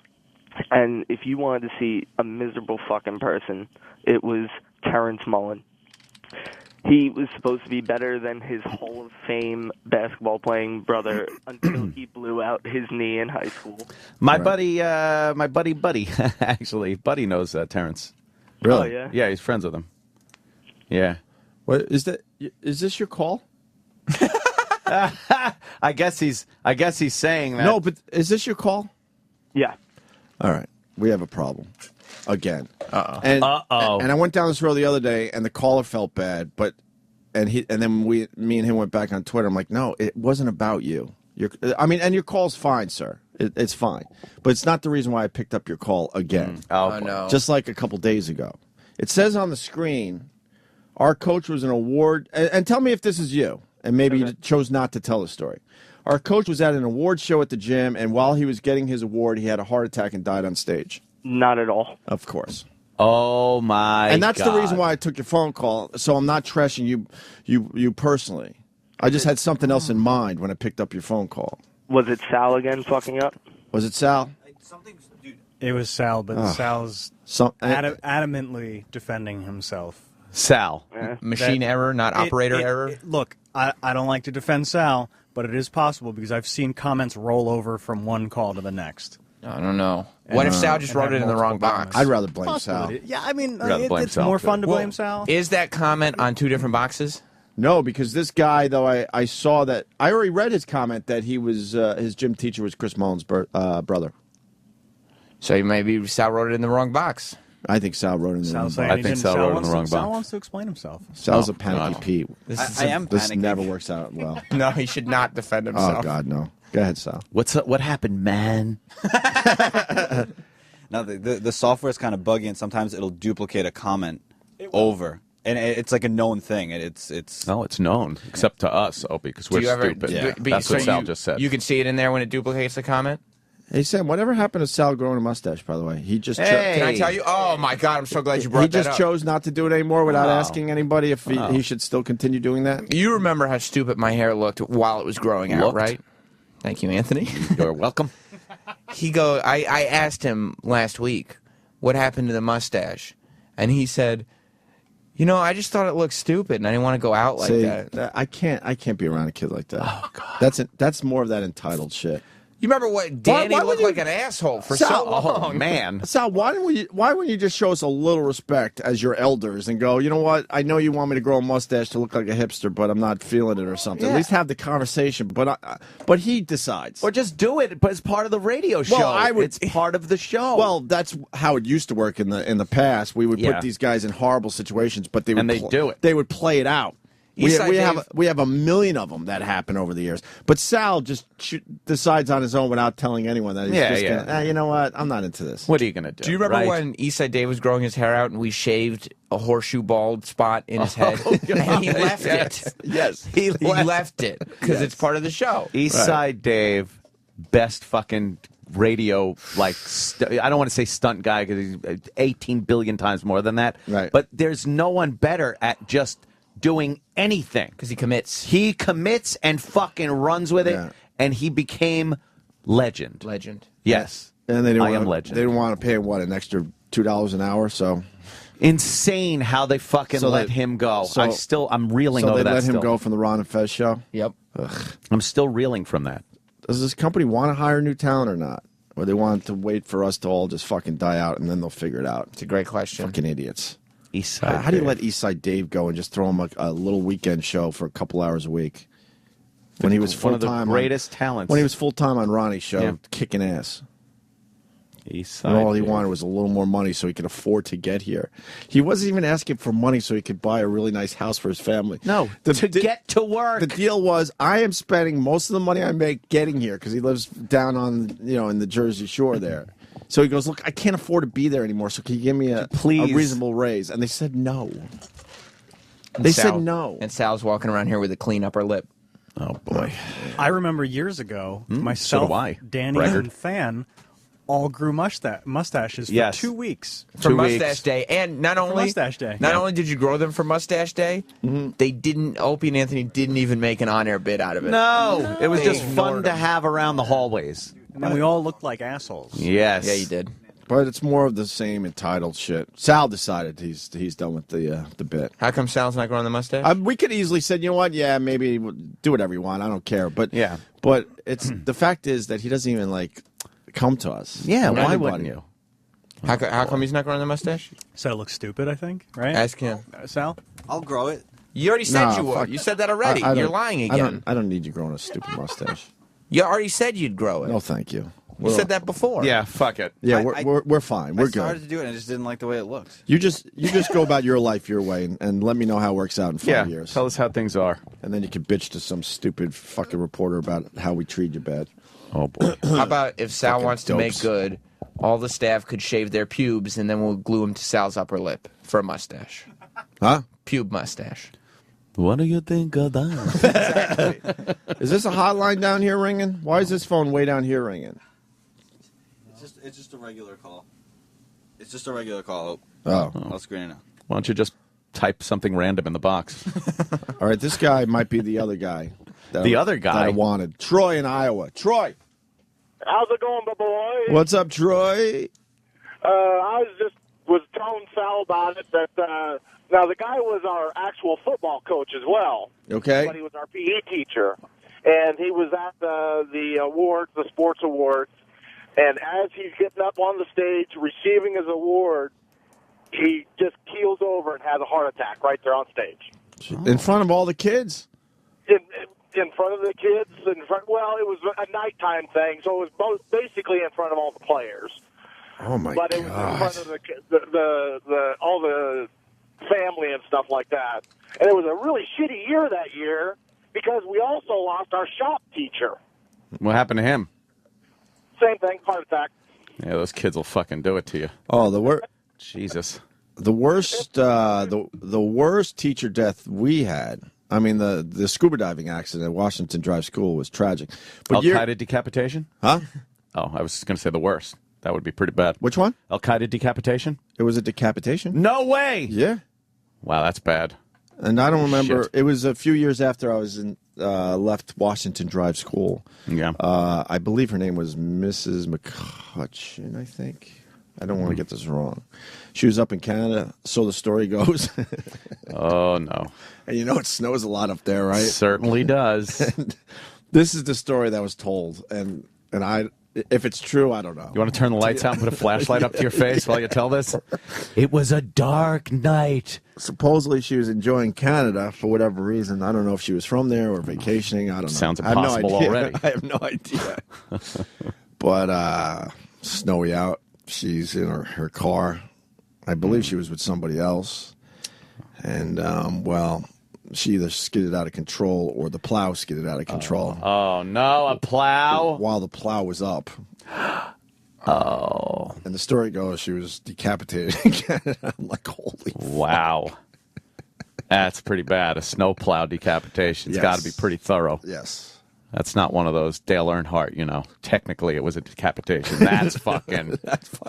And if you wanted to see a miserable fucking person, it was Terrence Mullen. He was supposed to be better than his Hall of Fame basketball playing brother until he blew out his knee in high school. My buddy, actually, Buddy knows Terrence. Really? Oh, yeah? Yeah, he's friends with him. Yeah. What is that? Is this your call? I guess he's saying that. No, but is this your call? Yeah. All right. We have a problem. Again. Uh-oh. And Uh-oh. And I went down this road the other day, and the caller felt bad, and then me and him went back on Twitter. I'm like, no, it wasn't about you. And your call's fine, sir. It's fine. But it's not the reason why I picked up your call again. Oh, no. Just like a couple days ago. It says on the screen, our coach was an award, and tell me if this is you, and maybe you chose not to tell the story. Our coach was at an award show at the gym, and while he was getting his award, he had a heart attack and died on stage. Not at all. Of course. Oh my! And that's God. the reason why I took your phone call. So I'm not trashing you personally. I just had something else in mind when I picked up your phone call. Was it Sal again fucking up? Was it Sal? It was Sal, but Sal's adamantly defending himself. Sal. Machine error, not operator error? Look, I don't like to defend Sal, but it is possible because I've seen comments roll over from one call to the next. I don't know. What if Sal just wrote it in the wrong box? I'd rather blame Sal. Yeah, I mean, it's Sal, more too. fun to blame Sal. Is that comment on 2 different boxes? No, because this guy, though, I saw that. I already read his comment that he was his gym teacher was Chris Mullen's brother. So maybe Sal wrote it in the wrong box. I think Sal wrote it in the wrong box. I think Sal wrote it in the wrong box. Sal wants to explain himself. Sal's a panicky Pete. I am This panicking. never works out well. No, he should not defend himself. Oh, God, no. Go ahead, Sal. What happened, man? No, the software is kind of buggy, and sometimes it'll duplicate a comment over, and it's like a known thing. It's No, it's known, except to us, Opie, because we're Do you ever, stupid. That's what Sal just said. You can see it in there when it duplicates the comment? Hey, Sam, whatever happened to Sal growing a mustache, by the way? He just Can I tell you? Oh, my God, I'm so glad you brought he that just up. chose not to do it anymore without asking anybody if he should still continue doing that? You remember how stupid my hair looked while it was growing out, right? Thank you, Anthony. You're welcome. I asked him last week, what happened to the mustache? And he said, I just thought it looked stupid, and I didn't want to go out like that. I can't be around a kid like that. Oh, God. That's more of that entitled shit. You remember what Danny looked like an asshole for so long? Oh, man. Sal, why wouldn't you just show us a little respect as your elders and go, you know what? I know you want me to grow a mustache to look like a hipster, but I'm not feeling it or something. Yeah. At least have the conversation. But he decides. Or just do it as part of the radio show. Well, it's part of the show. Well, that's how it used to work in the past. We would put these guys in horrible situations, but they would do it. They would play it out. We have a million of them that happen over the years. But Sal just decides on his own without telling anyone that he's gonna, you know what? I'm not into this. What are you going to do? Do you remember when Eastside Dave was growing his hair out and we shaved a horseshoe bald spot in his head? And he left it. Yes. He left it because it's part of the show. Eastside Dave, best fucking radio, I don't want to say stunt guy because he's 18 billion times more than that. Right. But there's no one better at just doing anything because he commits. He commits and fucking runs with it, and he became legend. Yes, and they I am legend. They didn't want to pay him an extra $2 an hour. So insane how they fucking let him go. I'm reeling over that. So they let him still. go from the Ron and Fez show. Yep. Ugh. I'm still reeling from that. Does this company want to hire new talent or not? Or they want to wait for us to all just fucking die out and then they'll figure it out? It's a great question. Fucking idiots. Eastside. How do you let Eastside Dave go and just throw him a little weekend show for a couple hours a week? When he was full time, one of the greatest talents. When he was full time on Ronnie's show, kicking ass. Eastside. And all he wanted was a little more money so he could afford to get here. He wasn't even asking for money so he could buy a really nice house for his family. No, to get to work. The deal was, I am spending most of the money I make getting here because he lives down on in the Jersey Shore there. So he goes, look, I can't afford to be there anymore, so can you give me a reasonable raise? And they said no. They said no. And Sal's walking around here with a clean upper lip. Oh, boy. I remember years ago, myself, so do I. Danny, and Fan all grew mustaches for 2 weeks. For Mustache Day. And not only Mustache Day. Not only did you grow them for Mustache Day, they didn't, Opie and Anthony didn't even make an on-air bit out of it. No. It was just fun to have around the hallways. And then we all looked like assholes. Yes. Yeah, you did. But it's more of the same entitled shit. Sal decided he's done with the bit. How come Sal's not growing the mustache? We could easily said, you know what? Yeah, maybe do whatever you want. I don't care. But but it's the fact is that he doesn't even come to us. Yeah, why anybody. wouldn't you? How come he's not growing the mustache? So it looks stupid, I think, right? Ask him. Sal? I'll grow it. You already said Nah, you would. fuck. You said that already. I You're don't- lying again. I don't need you growing a stupid mustache. You already said you'd grow it. No, thank you. You said that before. Yeah, fuck it. Yeah, I- we're fine. We're I started good. to do it, and I just didn't like the way it looked. You just go about your life your way and let me know how it works out in 5 years. Tell us how things are. And then you can bitch to some stupid fucking reporter about how we treat you bad. Oh, boy. How about if Sal Fucking wants to make dopes. good, all the staff could shave their pubes and then we'll glue them to Sal's upper lip for a mustache. Huh? Pube mustache. What do you think of that? Is this a hotline down here ringing? Why is this phone way down here ringing? It's just a regular call. It's just a regular call. Oh. I'll screen it now. Why don't you just type something random in the box? All right, this guy might be the other guy. The other guy? that I wanted. Troy in Iowa. Troy. How's it going, my boy? What's up, Troy? I was telling Sal about it that now the guy was our actual football coach as well. Okay. But he was our PE teacher, and he was at the awards, the sports awards, and as he's getting up on the stage receiving his award, he just keels over and has a heart attack right there on stage. In front of all the kids? In front of the kids, well, it was a nighttime thing, so it was basically in front of all the players. Oh my but it was in front of the all the family and stuff like that. And it was a really shitty year that year because we also lost our shop teacher. What happened to him? Same thing, heart attack. Yeah, those kids will fucking do it to you. Oh, the worst. Jesus. The worst. The worst teacher death we had. I mean, the scuba diving accident at Washington Drive School was tragic. But Al-Qaeda decapitation? Huh? Oh, I was going to say the worst. That would be pretty bad. Which one? Al-Qaeda decapitation? It was a decapitation? No way! Yeah. Wow, that's bad. And I don't remember. Shit. It was a few years after I was left Washington Drive School. Yeah. I believe her name was Mrs. McCutcheon, I think. I don't want to get this wrong. She was up in Canada, so the story goes. Oh, no. And you know it snows a lot up there, right? Certainly does. And this is the story that was told. And if it's true, I don't know. You want to turn the lights out and put a flashlight up to your face while you tell this? It was a dark night. Supposedly she was enjoying Canada for whatever reason. I don't know if she was from there or vacationing. I don't know. Sounds impossible already. I have no idea. But snowy out. She's in her car. I believe she was with somebody else. And, she either skidded out of control or the plow skidded out of control. Oh, no, a plow? While the plow was up. Oh. And the story goes she was decapitated in Canada. I'm like, holy wow. That's pretty bad. A snowplow decapitation. It's got to be pretty thorough. Yes. That's not one of those Dale Earnhardt, Technically, it was a decapitation. That's fucking...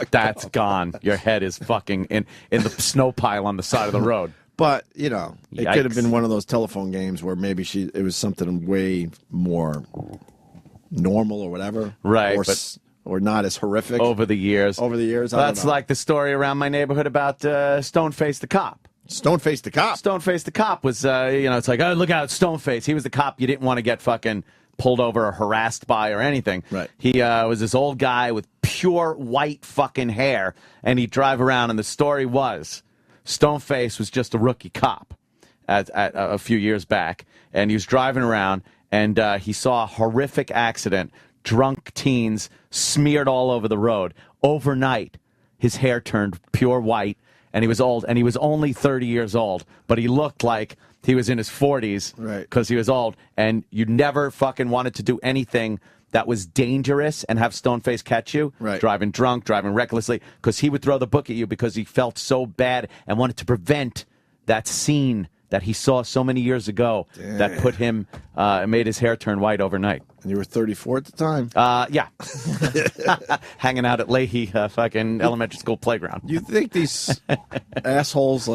that's gone. Your head is fucking in the snow pile on the side of the road. But, it Yikes. could have been one of those telephone games where maybe it was something way more normal or whatever. Right. Or not as horrific. Over the years. That's like the story around my neighborhood about Stoneface the cop. Stoneface the cop? Stoneface the cop was, it's like, oh, look out, Stoneface. He was the cop you didn't want to get fucking pulled over or harassed by or anything. Right. He was this old guy with pure white fucking hair, and he'd drive around, and the story was Stoneface was just a rookie cop at a few years back, and he was driving around, and he saw a horrific accident, drunk teens smeared all over the road. Overnight, his hair turned pure white, and he was old, and he was only 30 years old, but he looked like he was in his 40s because he was old, and you never fucking wanted to do anything that was dangerous and have Stoneface catch you, driving drunk, driving recklessly, because he would throw the book at you because he felt so bad and wanted to prevent that scene that he saw so many years ago that put him, made his hair turn white overnight. And you were 34 at the time? Yeah. Hanging out at Leahy fucking elementary school playground. You think these assholes,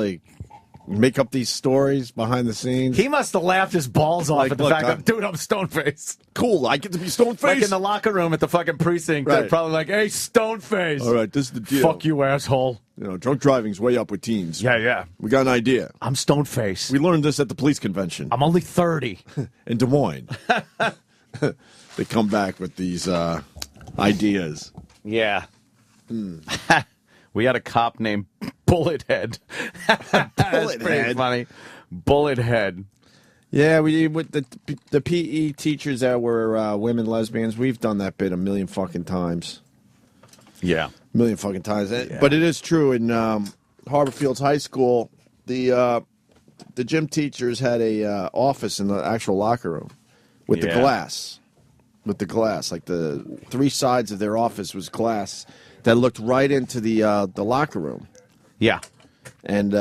make up these stories behind the scenes? He must have laughed his balls off at the fact that, dude, I'm Stoneface. Cool, I get to be Stoneface. Like in the locker room at the fucking precinct, they're probably like, hey, Stoneface. All right, this is the deal. Fuck you, asshole. Drunk driving's way up with teens. Yeah. We got an idea. I'm Stoneface. We learned this at the police convention. I'm only 30. In Des Moines. They come back with these ideas. Yeah. We had a cop named Bullethead. That's pretty funny. Bullethead. Yeah, we with the PE teachers that were women lesbians. We've done that bit a million fucking times. Yeah, a million fucking times. But it is true in Harbor Fields High School. The gym teachers had a office in the actual locker room with the glass. With the glass, like the three sides of their office was glass that looked right into the locker room. Yeah, and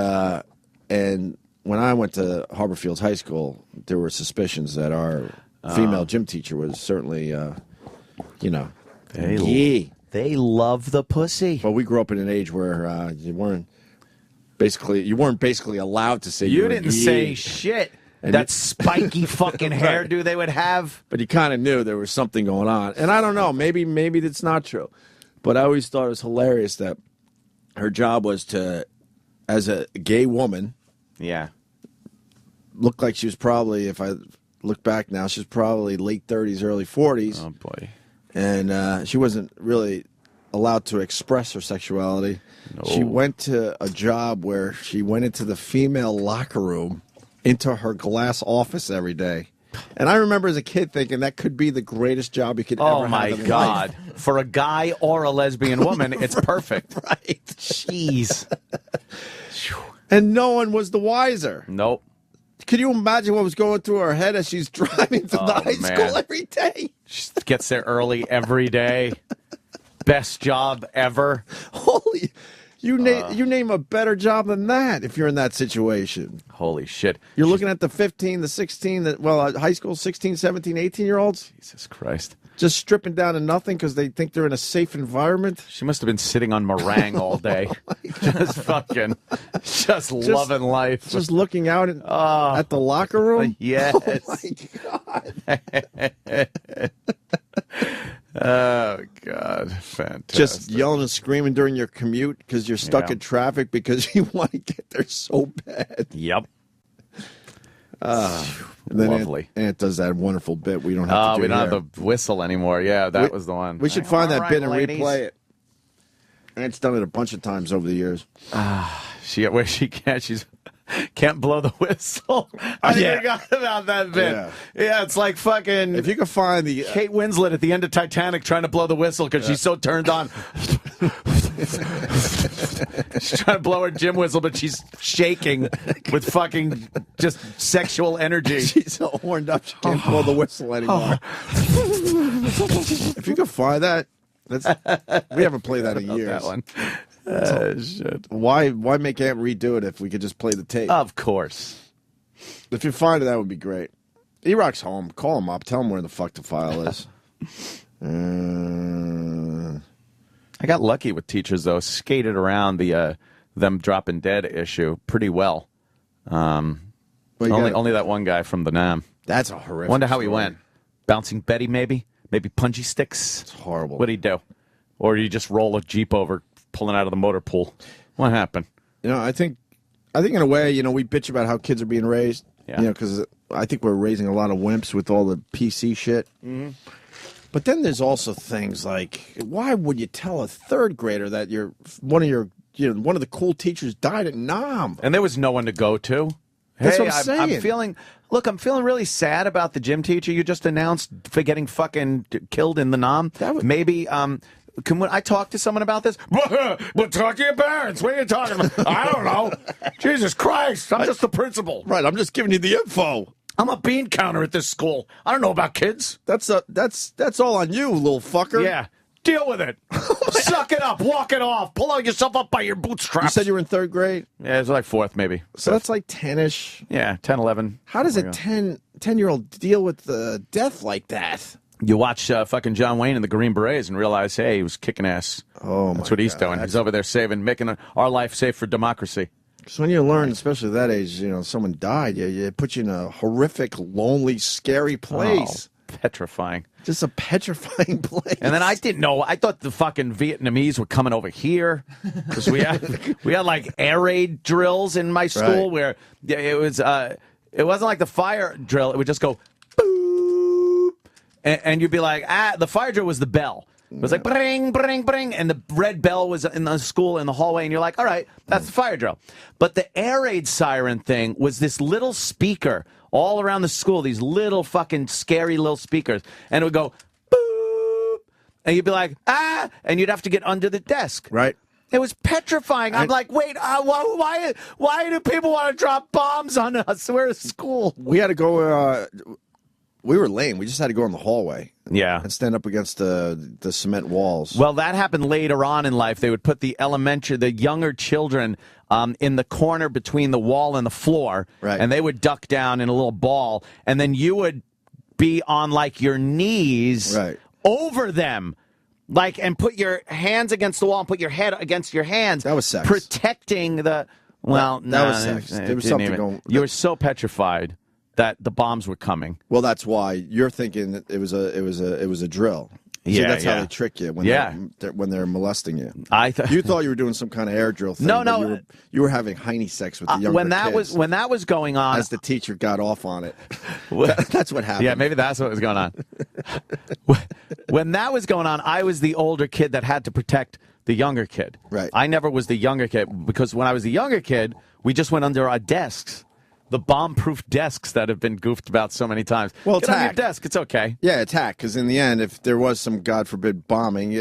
when I went to Harbor Fields High School, there were suspicions that our female gym teacher was certainly, They love the pussy. Well, we grew up in an age where you weren't basically allowed to say You were didn't gay. say shit. And That spiky fucking hairdo they would have. But you kind of knew there was something going on. And I don't know, maybe that's not true. But I always thought it was hilarious that her job was to, as a gay woman, looked like she was probably, if I look back now, she was probably late 30s, early 40s. Oh, boy. And she wasn't really allowed to express her sexuality. No. She went to a job where she went into the female locker room, into her glass office every day. And I remember as a kid thinking that could be the greatest job you could ever have. Oh, my in God. life. For a guy or a lesbian woman, it's perfect. Right. Jeez. And no one was the wiser. Nope. Could you imagine what was going through her head as she's driving to the high school every day? She gets there early every day. Best job ever. Holy... You name a better job than that if you're in that situation. Holy shit. You're looking at the 15, the 16, high school 16, 17, 18-year-olds. Jesus Christ. Just stripping down to nothing because they think they're in a safe environment. She must have been sitting on meringue all day. Just loving life. Just looking out at the locker room? Yes. Oh, my God. Oh, God. Fantastic. Just yelling and screaming during your commute because you're stuck in traffic because you want to get there so bad. Yep. And then Lovely. Aunt does that wonderful bit we don't have to do we don't here. have the whistle anymore. Yeah, that was the one. We should find that bit and replay it. Aunt's done it a bunch of times over the years. She can't blow the whistle. I forgot about that bit. Yeah, it's like fucking. If you can find the Kate Winslet at the end of Titanic trying to blow the whistle because she's so turned on. She's trying to blow her gym whistle, but she's shaking with fucking just sexual energy. She's so horned up she can't blow the whistle anymore. If you can find that, we haven't played that in years. That one. Shit. Why make Aunt redo it if we could just play the tape? Of course. If you find it, that would be great. E-Rock's home. Call him up. Tell him where the fuck the file is. I got lucky with teachers, though. Skated around the them dropping dead issue pretty well. Only that one guy from the NAM. That's a horrific Wonder how he story. went. Bouncing Betty, maybe? Maybe punchy sticks? It's horrible. What'd he do? Or did he just roll a Jeep over, pulling out of the motor pool? What happened? I think in a way, we bitch about how kids are being raised. Yeah. Because I think we're raising a lot of wimps with all the PC shit. Mm-hmm. But then there's also things like, why would you tell a third grader that one of the cool teachers died at Nam? And there was no one to go to. That's Hey, what I'm saying. I'm feeling really sad about the gym teacher you just announced for getting fucking killed in the Nam. Maybe, can I talk to someone about this? But talk to your parents. What are you talking about? I don't know. Jesus Christ. I'm just the principal. Right, I'm just giving you the info. I'm a bean counter at this school. I don't know about kids. That's all on you, little fucker. Yeah. Deal with it. Suck it up. Walk it off. Pull out yourself up by your bootstraps. You said you were in third grade? Yeah, it was like fourth, maybe. So that's like 10-ish. Yeah, 10, 11. How does a 10-year-old deal with death like that? You watch fucking John Wayne in the Green Berets and realize, hey, he was kicking ass. Oh, That's what he's doing. He's over there making our life safe for democracy. Because when you learn, especially at that age, someone died, it puts you in a horrific, lonely, scary place. Oh, petrifying. Just a petrifying place. And then I didn't know. I thought the fucking Vietnamese were coming over here because we had like air raid drills in my school where it wasn't like the fire drill. It would just go boop, and you'd be like, the fire drill was the bell. It was like bring, bring, bring, and the red bell was in the school in the hallway, and you're like, all right, that's the fire drill. But the air raid siren thing was this little speaker all around the school, these little fucking scary little speakers, and it would go boop, and you'd be like, and you'd have to get under the desk. Right. It was petrifying. I'm like, wait, why do people want to drop bombs on us? We're at school. We had to go. We were lame. We just had to go in the hallway. Yeah. And stand up against the cement walls. Well, that happened later on in life. They would put the younger children in the corner between the wall and the floor. Right. And they would duck down in a little ball. And then you would be on like your knees over them. and put your hands against the wall and put your head against your hands. That was sex. Protecting the. Well, that was sex. There was something going. You were so petrified that the bombs were coming. Well, that's why you're thinking that it was a drill. See, that's how they trick you when they're molesting you. You thought you were doing some kind of air drill thing. No. You were having hiney sex with the younger kids. When that was going on, as the teacher got off on it. That's what happened. Yeah, maybe that's what was going on. When that was going on, I was the older kid that had to protect the younger kid. Right. I never was the younger kid because when I was the younger kid, we just went under our desks. The bomb-proof desks that have been goofed about so many times. Well, Get on your desk. It's okay. Yeah, it's hack, because in the end, if there was some, God forbid, bombing,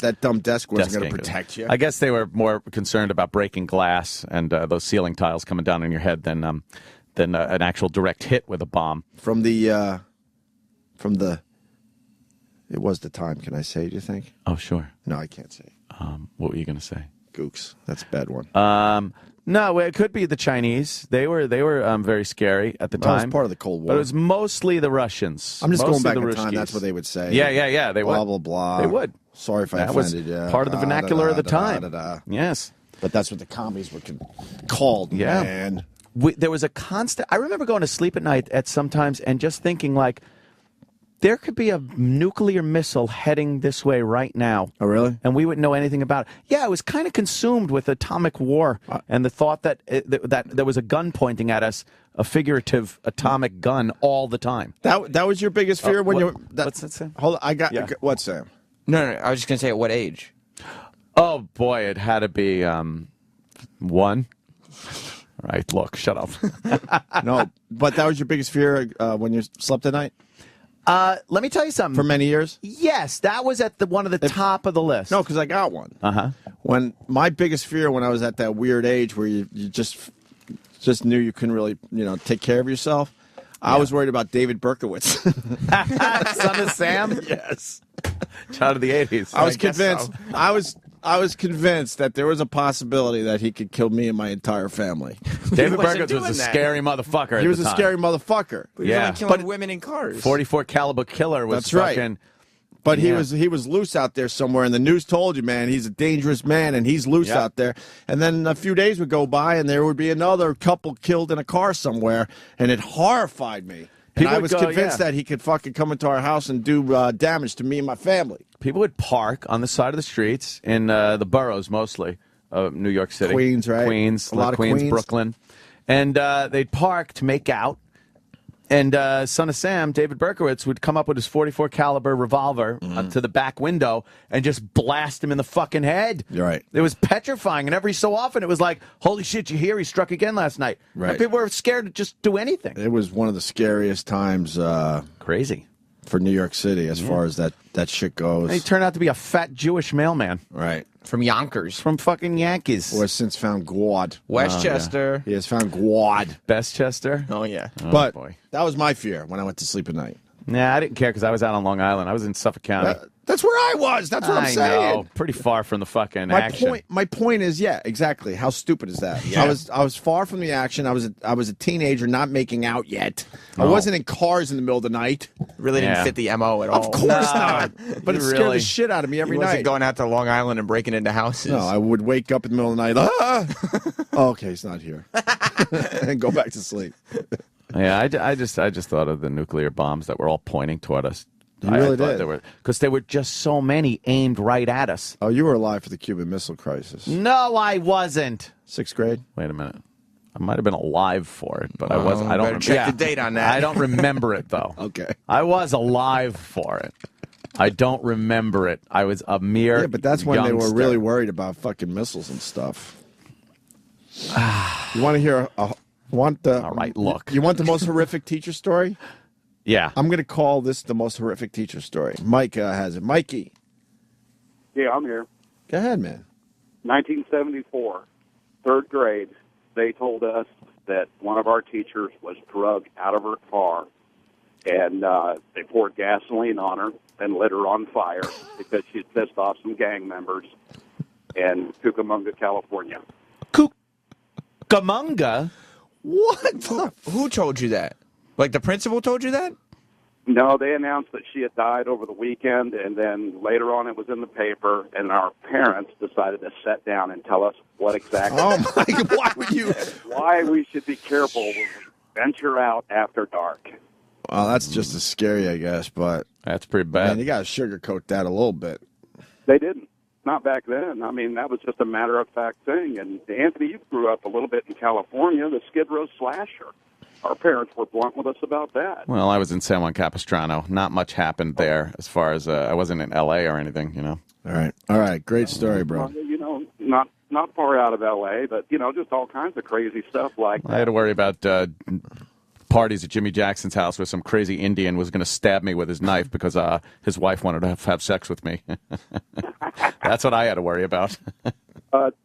that dumb desk wasn't going to protect you. I guess they were more concerned about breaking glass and those ceiling tiles coming down on your head than an actual direct hit with a bomb. From the, it was the time. Can I say, do you think? Oh, sure. No, I can't say. What were you going to say? Gooks. That's a bad one. No, it could be the Chinese. They were very scary at the time. It was part of the Cold War. But it was mostly the Russians. I'm just going back in in time. That's what they would say. Yeah. They would. Blah, blah, blah. They would. Sorry if I offended you. Part of the vernacular of the time. Yes. But that's what the commies were called, man. There was a constant... I remember going to sleep at night at sometimes and just thinking, like, there could be a nuclear missile heading this way right now. Oh, really? And we wouldn't know anything about it. Yeah, I was kind of consumed with atomic war and the thought that that there was a gun pointing at us, a figurative atomic gun all the time. That was your biggest fear when you were... What's that, Sam? Hold on, what, Sam? No, I was just going to say at what age? Oh, boy, it had to be 1. Right, look, shut up. No, but that was your biggest fear when you slept at night? Let me tell you something. For many years? Yes, that was at one of the top of the list. No, because I got one. Uh-huh. When my biggest fear when I was at that weird age where you just knew you couldn't really, take care of yourself, I was worried about David Berkowitz. Son of Sam? Yes. Child of the 80s. I was convinced. So. I was convinced that there was a possibility that he could kill me and my entire family. David Berkowitz was a scary motherfucker. He was a scary motherfucker. But he was only killing women in cars. 44 caliber killer was That's right. fucking... But he was loose out there somewhere, and the news told you, man, he's a dangerous man, and he's loose out there. And then a few days would go by, and there would be another couple killed in a car somewhere, and it horrified me. And I was convinced that he could fucking come into our house and do damage to me and my family. People would park on the side of the streets in the boroughs, mostly of New York City. Queens, right? Queens, a lot of Queens, Brooklyn. And they'd park to make out. And Son of Sam, David Berkowitz, would come up with his 44 caliber revolver up to the back window and just blast him in the fucking head. You're right. It was petrifying, and every so often it was like, holy shit, you hear he struck again last night. Right. And people were scared to just do anything. It was one of the scariest times. Crazy. For New York City as far as that shit goes. And he turned out to be a fat Jewish mailman. Right. From Yonkers. From fucking Yankees. Who has since found Gwad. Westchester. He has found Gwad. Bestchester? Oh, yeah. But that was my fear when I went to sleep at night. Nah, I didn't care because I was out on Long Island. I was in Suffolk County. That's where I was. That's what I'm saying. Know. Pretty far from the fucking action. My point is, exactly. How stupid is that? Yeah. I was far from the action. I was a teenager, not making out yet. I wasn't in cars in the middle of the night. Really didn't fit the MO at all. Of course not. But it scared the shit out of me every night. He wasn't going out to Long Island and breaking into houses. No, I would wake up in the middle of the night. Oh, okay, he's not here, and go back to sleep. Yeah, I just thought of the nuclear bombs that were all pointing toward us. You really did. Because there were just so many aimed right at us. Oh, you were alive for the Cuban Missile Crisis. No, I wasn't. 6th grade? Wait a minute. I might have been alive for it, but I wasn't. I don't remember. Check the date on that. I don't remember it, though. Okay. I was alive for it. I don't remember it. I was a mere but that's when youngster. They were really worried about fucking missiles and stuff. You want to hear all right, look. You want the most horrific teacher story? Yeah. I'm going to call this the most horrific teacher story. Mike has it. Mikey. Yeah, I'm here. Go ahead, man. 1974, 3rd grade, they told us that one of our teachers was drugged out of her car, and they poured gasoline on her and lit her on fire because she'd pissed off some gang members in Cucamonga, California. Cucamonga? What? Who told you that? Like the principal told you that? No, they announced that she had died over the weekend, and then later on it was in the paper, and our parents decided to sit down and tell us what exactly. Oh my God! Why would you? Why we should be careful when we venture out after dark. Well, that's just as scary, I guess, but that's pretty bad. Man, you got to sugarcoat that a little bit. They didn't. Not back then. I mean, that was just a matter-of-fact thing. And, Anthony, you grew up a little bit in California, the Skid Row slasher. Our parents were blunt with us about that. Well, I was in San Juan Capistrano. Not much happened there as far as I wasn't in L.A. or anything, you know. All right. Great story, bro. Well, you know, not far out of L.A., but, you know, just all kinds of crazy stuff like that. I had to worry about parties at Jimmy Jackson's house where some crazy Indian was going to stab me with his knife because his wife wanted to have sex with me. That's what I had to worry about.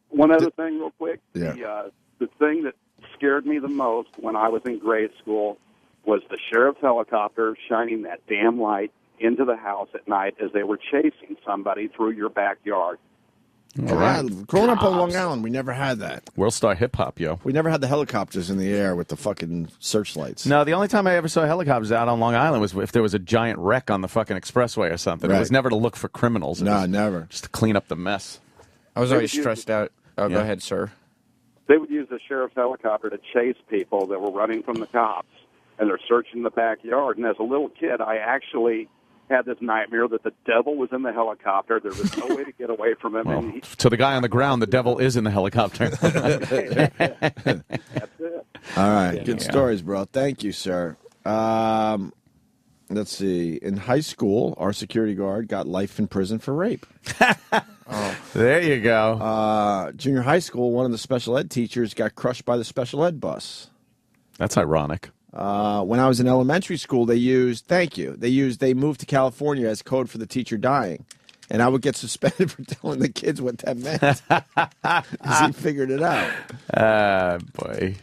One other thing real quick. Yeah. The thing that scared me the most when I was in grade school was the sheriff's helicopter shining that damn light into the house at night as they were chasing somebody through your backyard. All right. Growing up on Long Island, we never had that. World Star Hip Hop, yo. We never had the helicopters in the air with the fucking searchlights. No, the only time I ever saw helicopters out on Long Island was if there was a giant wreck on the fucking expressway or something. Right. It was never to look for criminals. It was never. Just to clean up the mess. I was always stressed out. Oh, go ahead, sir. They would use the sheriff's helicopter to chase people that were running from the cops, and they're searching the backyard. And as a little kid, I actually had this nightmare that the devil was in the helicopter. There was no way to get away from him. Well, and to the guy on the ground, the devil is in the helicopter. That's it. All right. Good stories, bro. Thank you, sir. Let's see. In high school, our security guard got life in prison for rape. There you go. Junior high school, one of the special ed teachers got crushed by the special ed bus. That's ironic. When I was in elementary school, they moved to California as code for the teacher dying. And I would get suspended for telling the kids what that meant. Because he figured it out. Boy.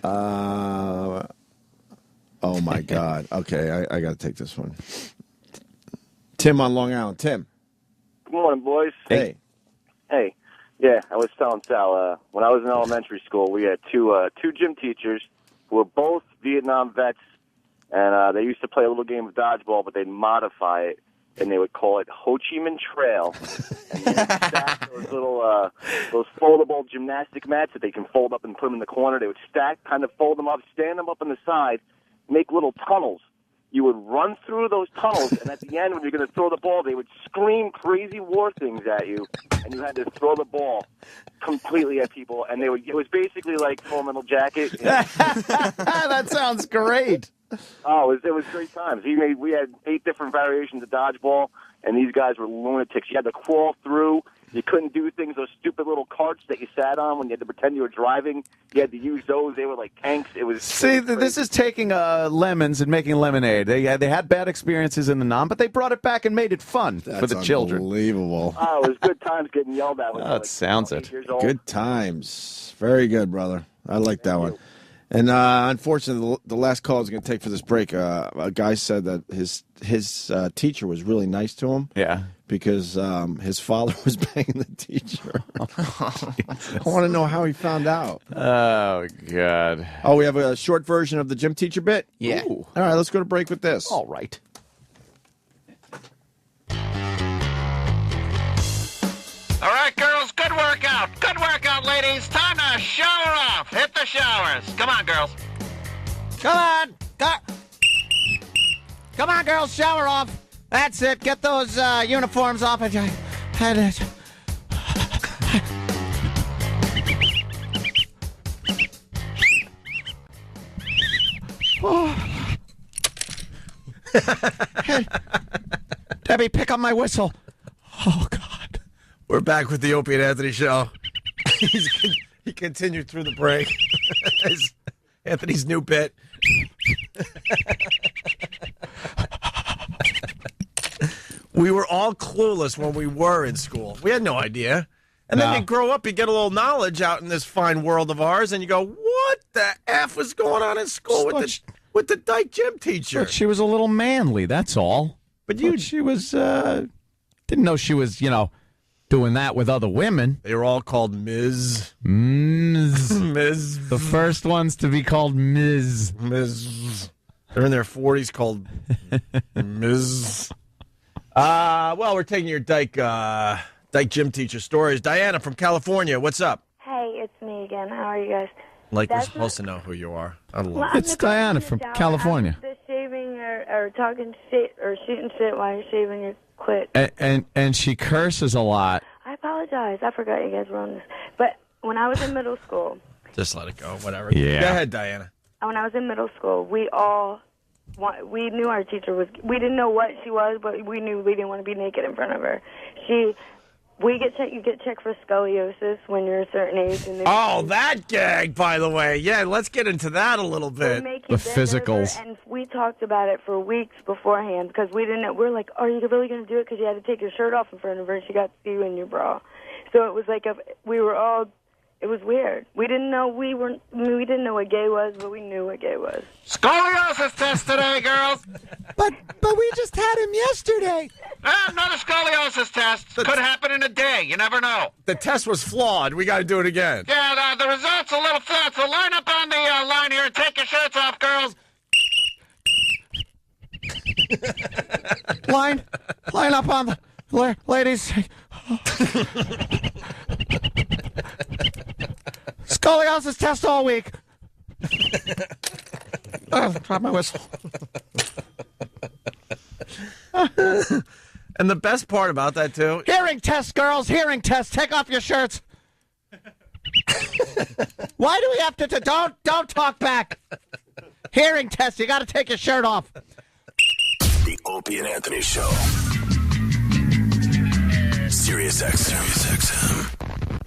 Oh, my God. Okay, I got to take this one. Tim on Long Island. Tim. Good morning, boys. Hey. Hey. Yeah, I was telling Sal, when I was in elementary school, we had two gym teachers who were both Vietnam vets, and they used to play a little game of dodgeball, but they'd modify it, and they would call it Ho Chi Minh Trail. And they would stack those foldable gymnastic mats that they can fold up and put them in the corner. They would stack, kind of fold them up, stand them up on the side, make little tunnels. You would run through those tunnels, and at the end, when you're going to throw the ball, they would scream crazy war things at you, and you had to throw the ball completely at people. And it was basically like Full Metal Jacket. You know? That sounds great. Oh, it was great times. We had 8 different variations of dodgeball, and these guys were lunatics. You had to crawl through. You couldn't do things, those stupid little carts that you sat on when you had to pretend you were driving. You had to use those. They were like tanks. This is taking lemons and making lemonade. They had bad experiences in the nom, but they brought it back and made it fun for the children. Unbelievable. Oh, it was good times getting yelled at. When That sounds it. Good times. Very good, brother. I like that one. And unfortunately, the last call I was going to take for this break, a guy said that his teacher was really nice to him. Yeah. Because his father was banging the teacher. I want to know how he found out. Oh, God. Oh, we have a short version of the gym teacher bit? Yeah. Ooh. All right, let's go to break with this. All right. All right, girls, good workout. Good workout, ladies. Time to shower off. Hit the showers. Come on, girls. Come on. Come on, girls, shower off. That's it. Get those uniforms off. Debbie, pick up my whistle. Oh, God. We're back with the Opie and Anthony show. He continued through the break. Anthony's new bit. We were all clueless when we were in school. We had no idea. And then you grow up, you get a little knowledge out in this fine world of ours, and you go, what the F was going on in school with the dyke gym teacher? But she was a little manly, that's all. But she was, didn't know she was, doing that with other women. They were all called Ms. Ms. Ms. The first ones to be called Ms. Ms. They're in their 40s called Ms. Well, we're taking your dyke gym teacher stories. Diana from California, what's up? Hey, it's me again. How are you guys? Like That's we're supposed to know who you are. I love Well, it. It's Diana from California. The shaving or talking shit or shooting shit while you're shaving your clit. And she curses a lot. I apologize. I forgot you guys were on this. But when I was in middle school, Just let it go, whatever. Yeah. Go ahead, Diana. when I was in middle school, we knew our teacher was. We didn't know what she was, but we knew we didn't want to be naked in front of her. You get checked for scoliosis when you're a certain age. And Oh, that gag, by the way. Yeah, let's get into that a little bit. The physicals. And we talked about it for weeks beforehand because we didn't know. We're like, are you really going to do it? Because you had to take your shirt off in front of her and she got to see you in your bra. So it was like it was weird. We didn't know we didn't know what gay was, but we knew what gay was. Scoliosis test today, girls. But we just had him yesterday. Not a scoliosis test. Could happen in a day. You never know. The test was flawed. We got to do it again. Yeah, the results a little flawed. So line up on the line here and take your shirts off, girls. Line up on the ladies. Scoliosis test all week. Drop my whistle. And the best part about that, too... Hearing test, girls. Hearing test. Take off your shirts. Why do we have to... Don't talk back. Hearing test. You got to take your shirt off. The Opie and Anthony Show. Sirius XM.